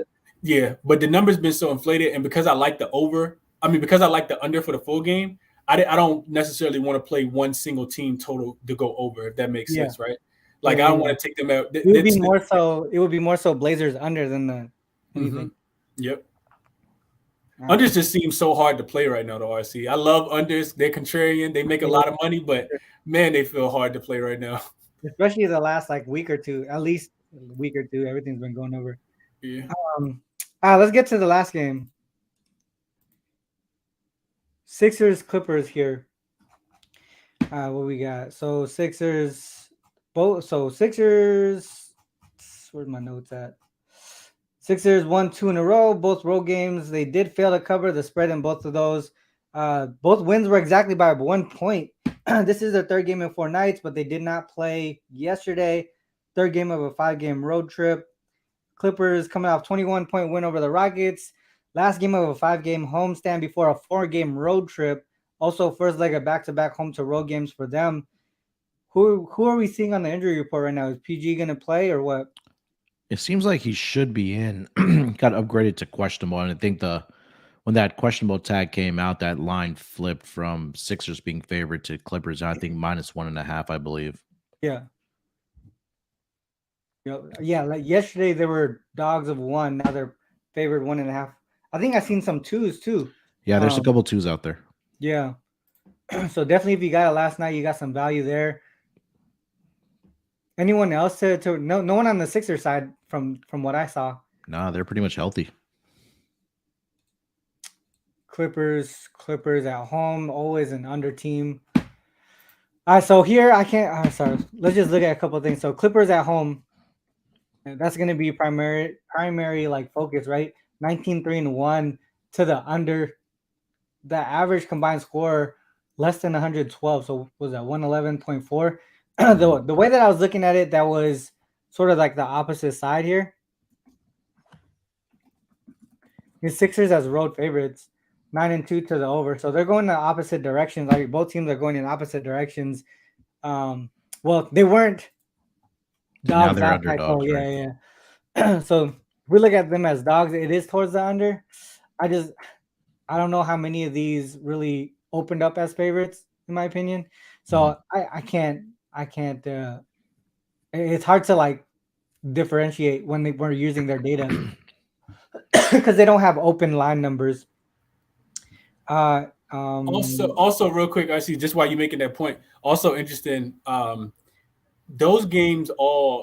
Yeah, but the number's been so inflated, and because I like the under for the full game, I don't necessarily want to play one single team total to go over, if that makes sense, right? Like I don't want to take them out. It would be more so Blazers under than the anything. Yep. Unders just seem so hard to play right now, though, RC. I love unders. They're contrarian. They make a lot of money, but man, they feel hard to play right now. Especially the last week or two, at least a week or two, everything's been going over. Yeah. Let's get to the last game. Sixers Clippers here. What we got? So Sixers. Where's my notes at? Sixers won 2 in a row, both road games. They did fail to cover the spread in both of those. Both wins were exactly by 1 point. This is their 3rd game in 4 nights, but they did not play yesterday. 3rd game of a 5-game road trip. Clippers coming off 21-point win over the Rockets. Last game of a 5-game homestand before a 4-game road trip. Also, first leg of back-to-back home to road games for them. Who are we seeing on the injury report right now? Is PG going to play or what? It seems like he should be in. Got upgraded to questionable, and I think when that questionable tag came out, that line flipped from Sixers being favored to Clippers. I think -1.5, I believe. Yeah. Yeah. Like yesterday, they were dogs of 1. Now they're favored 1.5. I think I've seen some 2s too. Yeah, there's a couple 2s out there. Yeah. So definitely, if you got it last night, you got some value there. Anyone else no one on the Sixers side from what I saw. Nah, they're pretty much healthy. Clippers at home, always an under team. So here I can't. I'm sorry. Let's just look at a couple of things. So Clippers at home, that's going to be primary focus, right? 19-3-1 to the under. The average combined score less than 112. So was that 111.4? The way that I was looking at it, that was sort of like the opposite side here. The Sixers as road favorites, 9-2 to the over. So they're going in the opposite directions. Like both teams are going in opposite directions. Well, they weren't dogs. Now they're underdogs. Yeah. So we look at them as dogs. It is towards the under. I don't know how many of these really opened up as favorites, in my opinion. So I can't. It's hard to differentiate when we're using their data because they don't have open line numbers. Also, real quick, I see just while you're making that point. Also interesting. Those games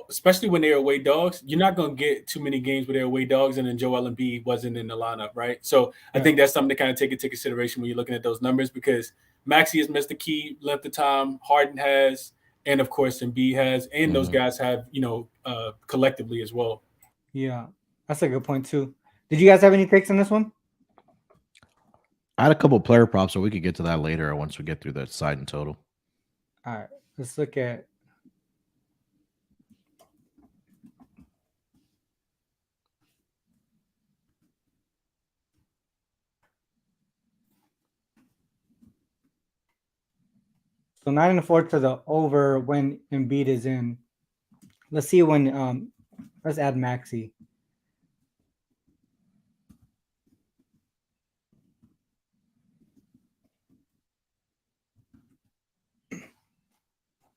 especially when they're away dogs, you're not going to get too many games where they're away dogs, and then Joel Embiid wasn't in the lineup, right? So I think that's something to kind of take into consideration when you're looking at those numbers, because Maxey has missed the key length of time, Harden has, and of course Embiid has, and those guys have, collectively as well. Yeah, that's a good point too. Did you guys have any takes on this one? I had a couple player props, so we could get to that later once we get through the side and total. All right, let's look at. So 9-4 to the over when Embiid is in. Let's see when. Let's add Maxi.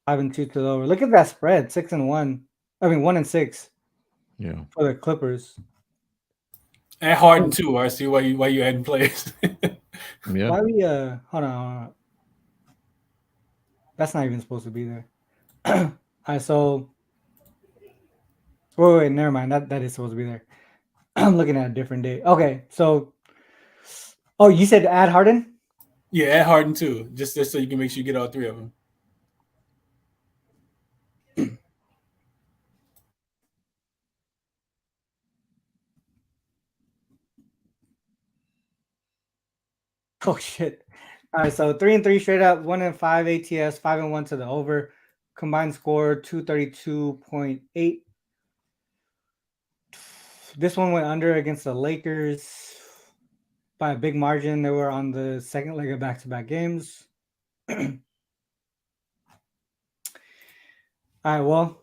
Five and 2 to the over. Look at that spread, 6-1. I mean 1-6. Yeah, for the Clippers. And Harden too. I see why you adding players. yeah. Why we hold on. That's not even supposed to be there. All right, so wait, never mind. That is supposed to be there. I'm looking at a different day. Okay, so you said add Harden? Yeah, add Harden too, just so you can make sure you get all three of them. Oh shit! All right, so 3-3 straight up, 1-5 ATS, 5-1 to the over. Combined score 232.8. This one went under against the Lakers by a big margin. They were on the second leg of back-to-back games. All right, well,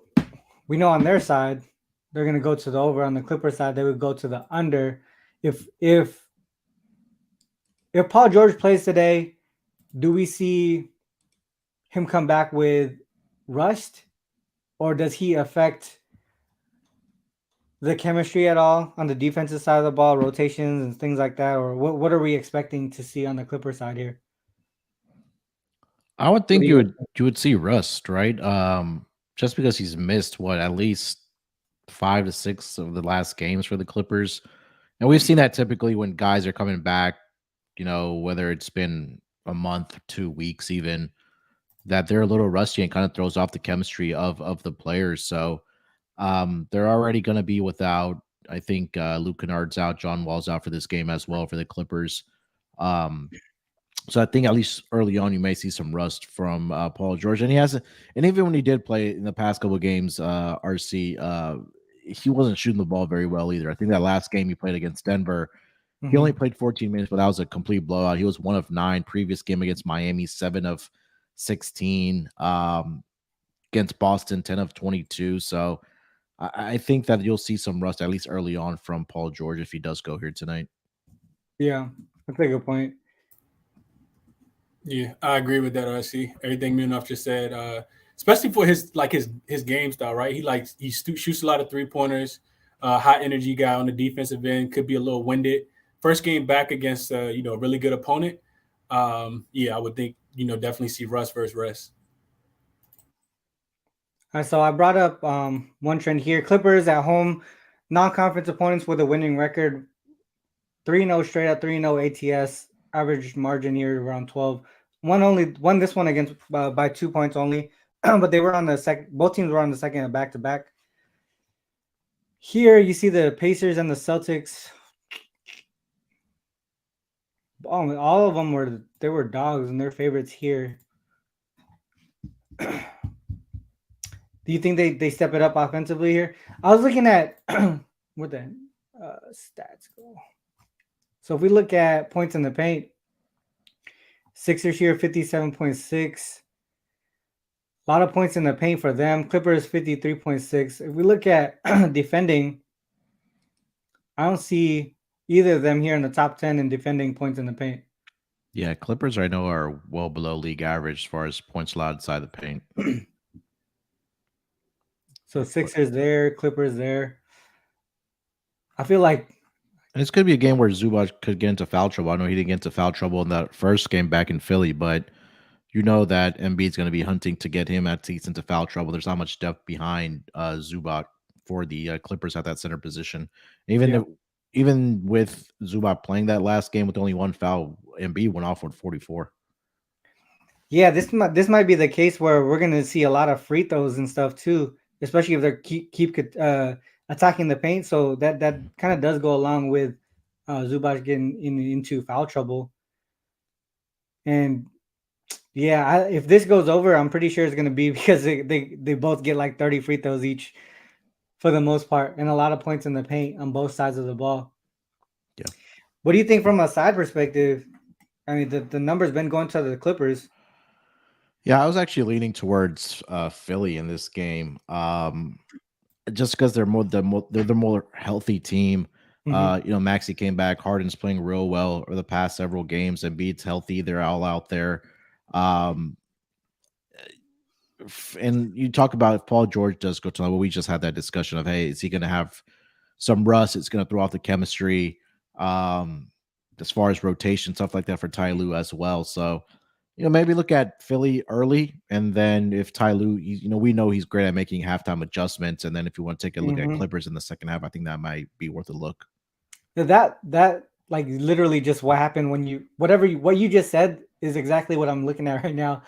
we know on their side they're gonna go to the over. On the Clipper side, they would go to the under. If Paul George plays today, do we see him come back with rust, or does he affect the chemistry at all on the defensive side of the ball, rotations and things like that? Or what are we expecting to see on the Clipper side here? I would think you would see rust, right? Just because he's missed at least 5 to 6 of the last games for the Clippers. And we've seen that typically when guys are coming back, whether it's been a month, 2 weeks even, that they're a little rusty and kind of throws off the chemistry of the players. So they're already going to be without, I think Luke Kennard's out, John Wall's out for this game as well for the Clippers. So I think at least early on, you may see some rust from Paul George. And and even when he did play in the past couple of games, RC, he wasn't shooting the ball very well either. I think that last game he played against Denver, he only played 14 minutes, but that was a complete blowout. He was 1 of 9. Previous game against Miami, 7 of 16. Against Boston, 10 of 22. So I think that you'll see some rust, at least early on, from Paul George if he does go here tonight. Yeah, that's a good point. Yeah, I agree with that, RC. Everything Munaf just said, especially for his game style, right? He shoots a lot of 3-pointers, high energy guy on the defensive end, could be a little winded. First game back against a really good opponent. Yeah, I would think definitely see rust versus rest. All right, so I brought up one trend here. Clippers at home, non-conference opponents with a winning record, 3-0 straight up, 3-0 ATS. Average margin here around 12. Won this one against by 2 points only, but they were on the second. Both teams were on the second back-to-back. Here you see the Pacers and the Celtics. All of them were dogs and they're favorites here. Do you think they step it up offensively here? I was looking at what the stats go. So if we look at points in the paint, Sixers here 57.6. A lot of points in the paint for them. Clippers 53.6. If we look at defending, I don't see either of them here in the top 10 in defending points in the paint. Yeah, Clippers I know are well below league average as far as points allowed inside the paint. So Sixers there, Clippers there. I feel like it's going to be a game where Zubac could get into foul trouble. I know he didn't get into foul trouble in that first game back in Philly, but you know that Embiid's going to be hunting to get him at least into foul trouble. There's not much depth behind Zubac for the Clippers at that center position. Even with Zubac playing that last game with only 1 foul, Embiid went off with 44. Yeah, this might be the case where we're going to see a lot of free throws and stuff too, especially if they keep attacking the paint. So that kind of does go along with Zubac getting into foul trouble. And yeah, if this goes over, I'm pretty sure it's going to be because they both get like 30 free throws each for the most part, and a lot of points in the paint on both sides of the ball. Yeah. What do you think from a side perspective? I mean, the number's been going to the Clippers. Yeah, I was actually leaning towards Philly in this game, just because they're the more healthy team. Maxey came back. Harden's playing real well over the past several games. Embiid's healthy. They're all out there. And you talk about if Paul George does go to level, we just had that discussion of, hey, is he going to have some rust? It's going to throw off the chemistry, as far as rotation, stuff like that for Ty Lue as well. So, maybe look at Philly early, and then if Ty Lue, we know he's great at making halftime adjustments, and then if you want to take a look at Clippers in the second half, I think that might be worth a look. That like literally just what happened when what you just said is exactly what I'm looking at right now.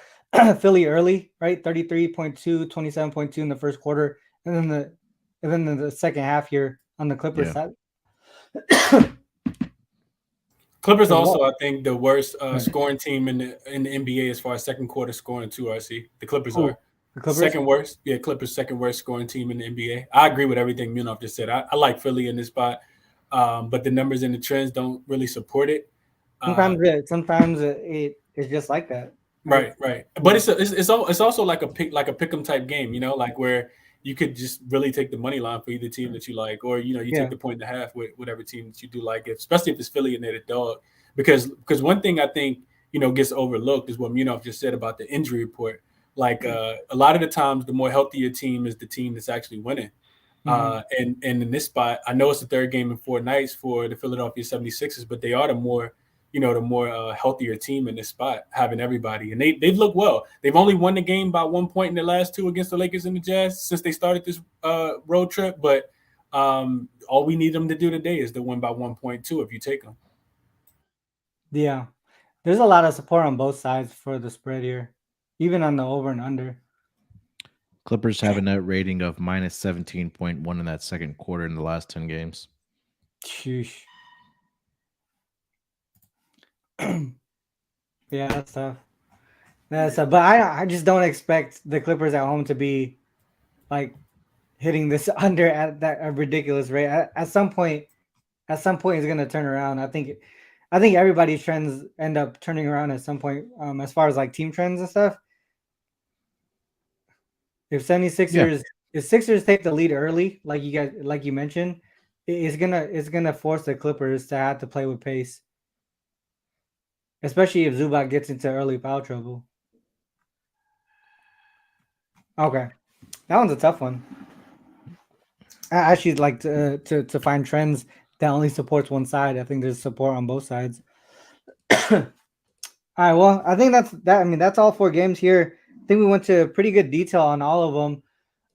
Philly early, right? 33.2, 27.2 in the first quarter, and then the second half here on the Clippers side. Clippers also, I think, the worst scoring team in the NBA as far as second quarter scoring too. RC, the Clippers are the Clippers? Second worst. Yeah, Clippers second worst scoring team in the NBA. I agree with everything Munaf just said. I like Philly in this spot, but the numbers and the trends don't really support it. Sometimes it's just like that. Right. But it's also like a pick'em type game, like where you could just really take the money line for either team that you like, or you take the point and a half with whatever team that you do like, especially if it's Philly and they're the dog. Because one thing I think gets overlooked is what Munaf just said about the injury report. Like a lot of the times, the more healthier team is the team that's actually winning. And in this spot, I know it's the third game in 4 nights for the Philadelphia 76ers, but they are the more healthier team in this spot, having everybody. And they've looked well. They've only won the game by 1 point in the last 2 against the Lakers and the Jazz since they started this road trip. But all we need them to do today is to win by 1 point too, if you take them. Yeah. There's a lot of support on both sides for the spread here, even on the over and under. Clippers have a net rating of minus 17.1 in that second quarter in the last 10 games. Sheesh. Yeah, that's tough. But I just don't expect the Clippers at home to be like hitting this under at that ridiculous rate. At some point, it's going to turn around. I think everybody's trends end up turning around at some point. As far as like team trends and stuff. If 76ers, if Sixers take the lead early, like you mentioned, it's gonna force the Clippers to have to play with pace. Especially if Zubac gets into early foul trouble. Okay. That one's a tough one. I actually like to find trends that only supports one side. I think there's support on both sides. All right, well, I think that's all 4 games here. I think we went to pretty good detail on all of them.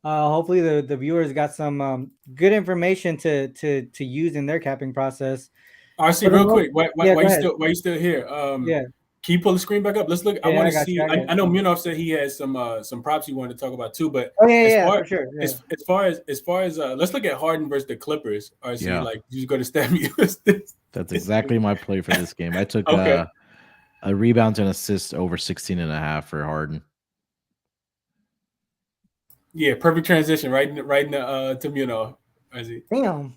Hopefully the viewers got some good information to use in their capping process. RC, real quick, why you still here? Can you pull the screen back up? Let's look. I want to see. I know Munaf said he has some props he wanted to talk about too, but for sure. Yeah. As far as let's look at Harden versus the Clippers. RC, like you go to stab me. That's exactly my play for this game. I took a rebounds and assists over 16.5 for Harden. Yeah, perfect transition right in the to Munaf. RC. Damn,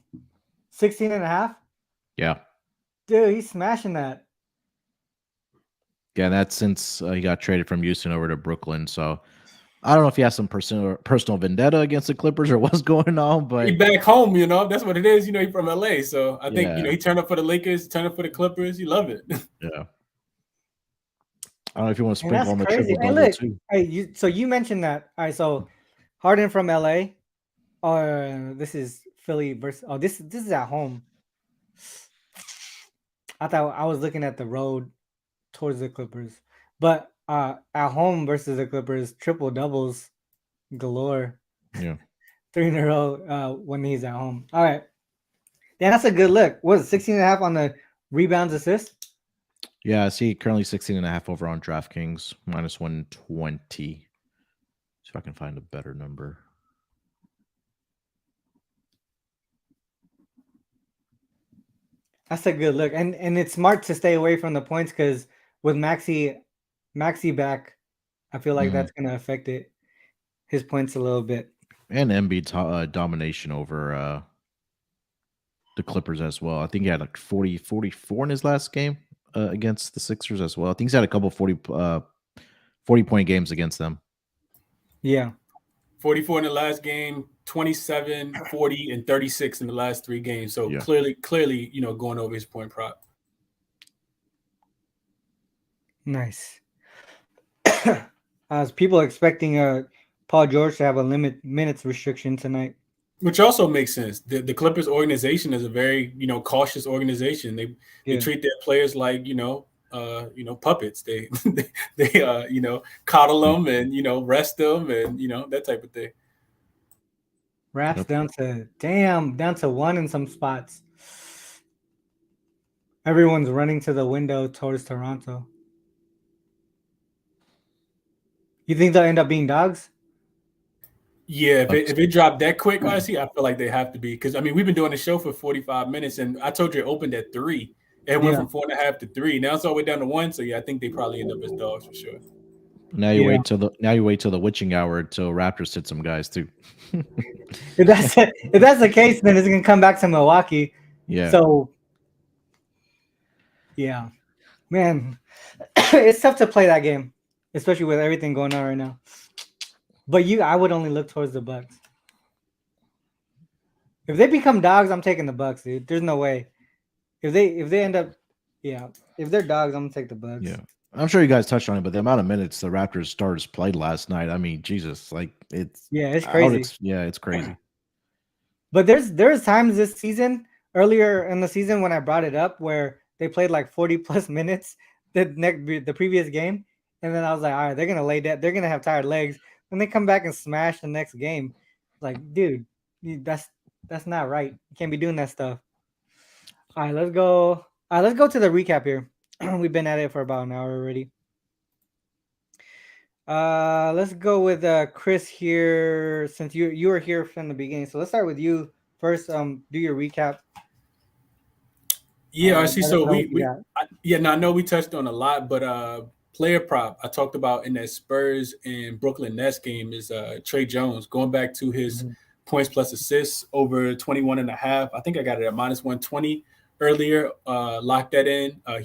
16.5. Yeah. Dude, he's smashing that. Yeah, that's since he got traded from Houston over to Brooklyn. So I don't know if he has some personal vendetta against the Clippers or what's going on, but he's back home, that's what it is. He's from LA. So I think, he turned up for the Lakers, turned up for the Clippers. You love it. Yeah. I don't know if you want to sprinkle on the triple-double too. Hey, so you mentioned that. All right, so Harden from LA, or this is Philly versus. Oh, this is at home. I thought I was looking at the road towards the Clippers, but at home versus the Clippers, triple doubles galore. Yeah, 3 in a row when he's at home. All right, yeah, that's a good look. What is 16.5 on the rebounds assist? Yeah, I see currently 16.5 over on DraftKings, minus 120. See if I can find a better number. That's a good look, and it's smart to stay away from the points because with Maxi back, I feel like that's gonna affect his points a little bit. And Embiid domination over the Clippers as well. I think he had like 44 in his last game against the Sixers as well. I think he's had a couple 40-point games against them. Yeah. 44 in the last game, 27, 40, and 36 in the last 3 games. So Yeah. clearly, going over his point prop. Nice. As people expecting Paul George to have a minutes restriction tonight. Which also makes sense. The Clippers organization is a very, cautious organization. They treat their players like, puppets. They coddle them and, rest them and, that type of thing. Raps down to 1 in some spots. Everyone's running to the window towards Toronto. You think they'll end up being dogs? Yeah, if it dropped that quick, honestly, I feel like they have to be. Because, we've been doing the show for 45 minutes, and I told you it opened at 3. It went from 4.5 to 3. Now it's all the way down to 1. So, yeah, I think they probably end up as dogs for sure. Now you wait till the witching hour till Raptors hit some guys too. If that's the case, then it's gonna come back to Milwaukee. Yeah. So, yeah, man, it's tough to play that game, especially with everything going on right now. But I would only look towards the Bucks. If they become dogs, I'm taking the Bucks, dude. There's no way. If they end up, if they're dogs, I'm gonna take the Bucks. Yeah. I'm sure you guys touched on it, but the amount of minutes the Raptors starters played last night, Jesus, like it's crazy. It's crazy. But there's times this season, earlier in the season when I brought it up, where they played like 40 plus minutes the previous game, and then I was like, all right, they're gonna lay down, they're gonna have tired legs, and they come back and smash the next game. Like, dude, that's not right. You can't be doing that stuff. All right, let's go to the recap here. We've been at it for about an hour already. Let's go with Chris here, since you were here from the beginning. So let's start with you first. Do your recap. Yeah, I see. So I know we touched on a lot, but player prop I talked about in that Spurs and Brooklyn Nets game is Trey Jones going back to his points plus assists over 21.5. I think I got it at -120 earlier. Locked that in. I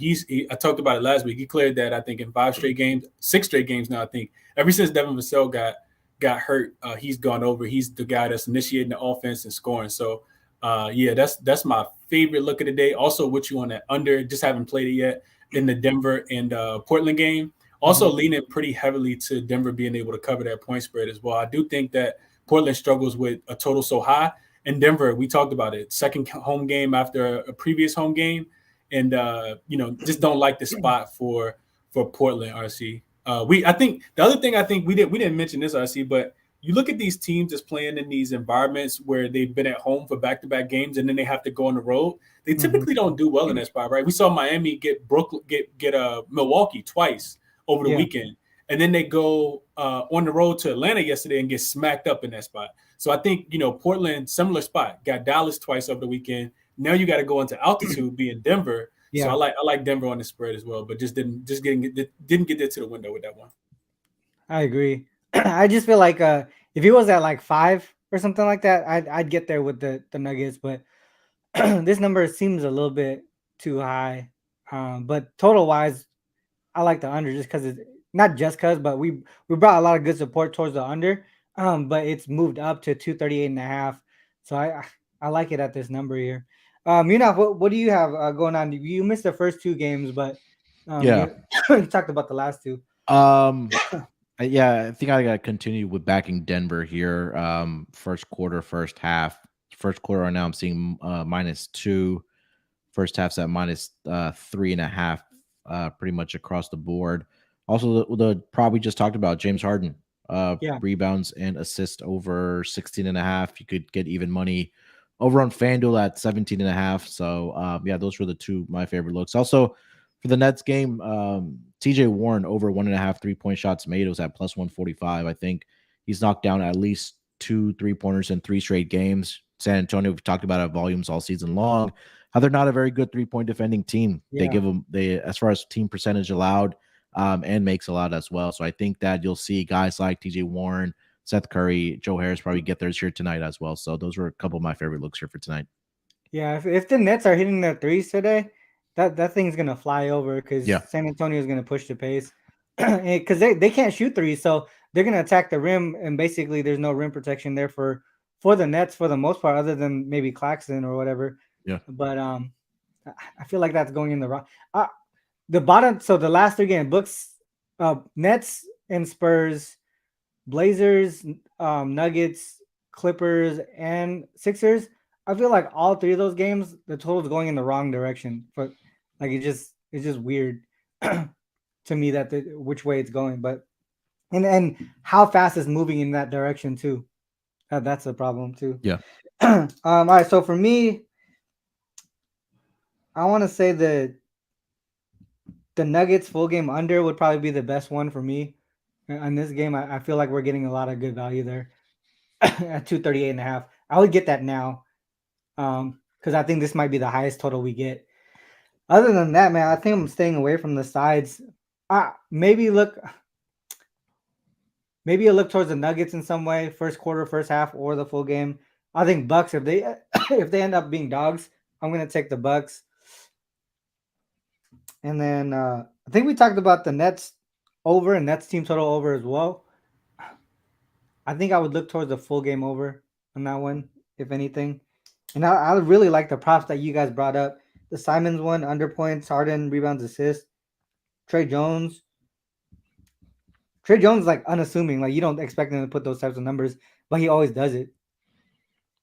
talked about it last week. He cleared that, I think, in 6 straight games now. I think ever since Devin Vassell got hurt, he's gone over. He's the guy that's initiating the offense and scoring. So that's my favorite look of the day. Also, with you on that under, just haven't played it yet in the Denver and Portland game. Also leaning pretty heavily to Denver being able to cover that point spread as well. I do think that Portland struggles with a total so high. In Denver, we talked about it. Second home game after a previous home game, and just don't like the spot for Portland. RC. I think the other thing we didn't mention this, RC, but you look at these teams that's playing in these environments where they've been at home for back-to-back games and then they have to go on the road. They typically don't do well in that spot, right? We saw Miami get Milwaukee twice over the weekend, and then they go on the road to Atlanta yesterday and get smacked up in that spot. So I think, Portland, similar spot, got Dallas twice over the weekend. Now you got to go into altitude, be in Denver. Yeah. So I like Denver on the spread as well, but didn't get there to the window with that one. I agree. I just feel like if it was at like 5 or something like that, I'd get there with the Nuggets, but this number seems a little bit too high. But total wise, I like the under just because it's not just because, but we brought a lot of good support towards the under. But it's moved up to 238.5. So I like it at this number here. What do you have going on? You missed the first 2 games, but you talked about the last 2. Yeah, I think I got to continue with backing Denver here. First quarter, first half. First quarter right now I'm seeing -2. First half's at -3.5, pretty much across the board. Also, the prop we just talked about, James Harden. Rebounds and assists over 16.5. You could get even money over on FanDuel at 17.5. So those were the 2 my favorite looks. Also for the Nets game, TJ Warren over 1.5 3-point shots made. It was at +145. I think he's knocked down at least 2 3-pointers in 3 straight games. San Antonio, we've talked about it, volumes all season long. how they're not a very good 3-point defending team. Yeah. They as far as team percentage allowed and makes allowed as well. So I think that you'll see guys like TJ Warren, Seth Curry, Joe Harris probably get theirs here tonight as well. So those were a couple of my favorite looks here for tonight. Yeah, if the Nets are hitting their threes today, that thing's gonna fly over because San Antonio is gonna push the pace because they can't shoot threes, so they're gonna attack the rim, and basically there's no rim protection there for the Nets for the most part, other than maybe Claxton or whatever. Yeah, but I feel like that's going in the wrong. The bottom, so the last 3 game books, Nets and Spurs, Blazers, Nuggets, Clippers, and Sixers. I feel like all 3 of those games, the total is going in the wrong direction. But like it's just weird to me that which way it's going. But and how fast it's moving in that direction too. That's a problem too. Yeah. All right. So for me, I want to say the Nuggets full game under would probably be the best one for me. In this game, I feel like we're getting a lot of good value there at 238.5. I would get that now. Because I think this might be the highest total we get. Other than that, man, I think I'm staying away from the sides. Maybe look towards the Nuggets in some way, first quarter, first half, or the full game. I think Bucks, if they end up being dogs, I'm gonna take the Bucks. And then I think we talked about the Nets over and Nets team total over as well. I think I would look towards the full game over on that one, if anything. And I really like the props that you guys brought up. The Simons one, under points, Harden, rebounds, assists. Trey Jones is like unassuming. Like you don't expect him to put those types of numbers, but he always does it.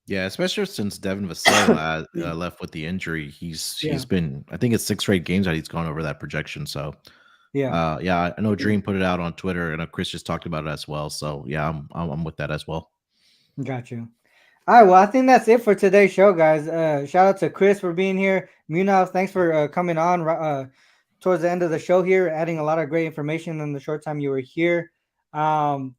Yeah, especially since Devin Vassell left with the injury. He's been, I think it's 6 straight games that he's gone over that projection. So I know Dream put it out on Twitter, and Chris just talked about it as well. So yeah, I'm with that as well. Got you. All right, well, I think that's it for today's show, guys. Shout out to Chris for being here. Munaf, thanks for coming on towards the end of the show here, adding a lot of great information in the short time you were here.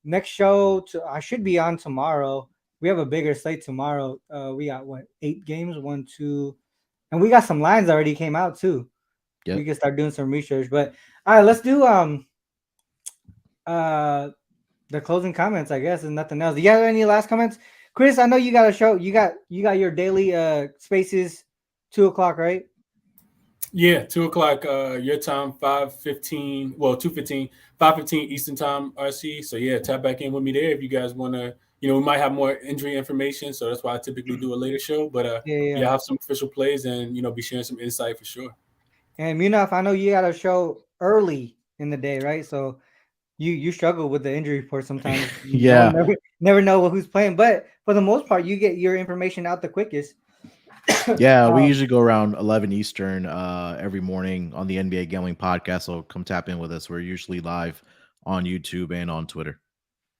Next show, I should be on tomorrow. We have a bigger slate tomorrow. We got, 8 games? 1, 2. And we got some lines already came out, too. Yep. We can start doing some research. But, all right, let's do the closing comments, I guess, and nothing else. Do you have any last comments? Chris, I know you got a show. You got your daily spaces 2:00, right? Yeah, 2:00 your time, 5:15. Well, 2:15, 5:15 Eastern time, RC. So yeah, tap back in with me there if you guys want to. We might have more injury information, so that's why I typically do a later show. But I have some official plays and be sharing some insight for sure. And Munaf, I know you got a show early in the day, right? So you struggle with the injury report sometimes. You never know who's playing, but for the most part, you get your information out the quickest. Yeah, we usually go around 11 Eastern every morning on the NBA Gambling Podcast. So come tap in with us. We're usually live on YouTube and on Twitter.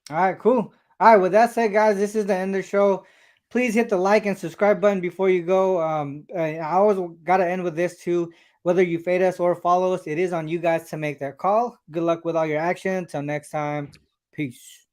All right, cool. All right, with that said, guys, this is the end of the show. Please hit the like and subscribe button before you go. I always got to end with this too. Whether you fade us or follow us, it is on you guys to make that call. Good luck with all your action. Until next time, peace.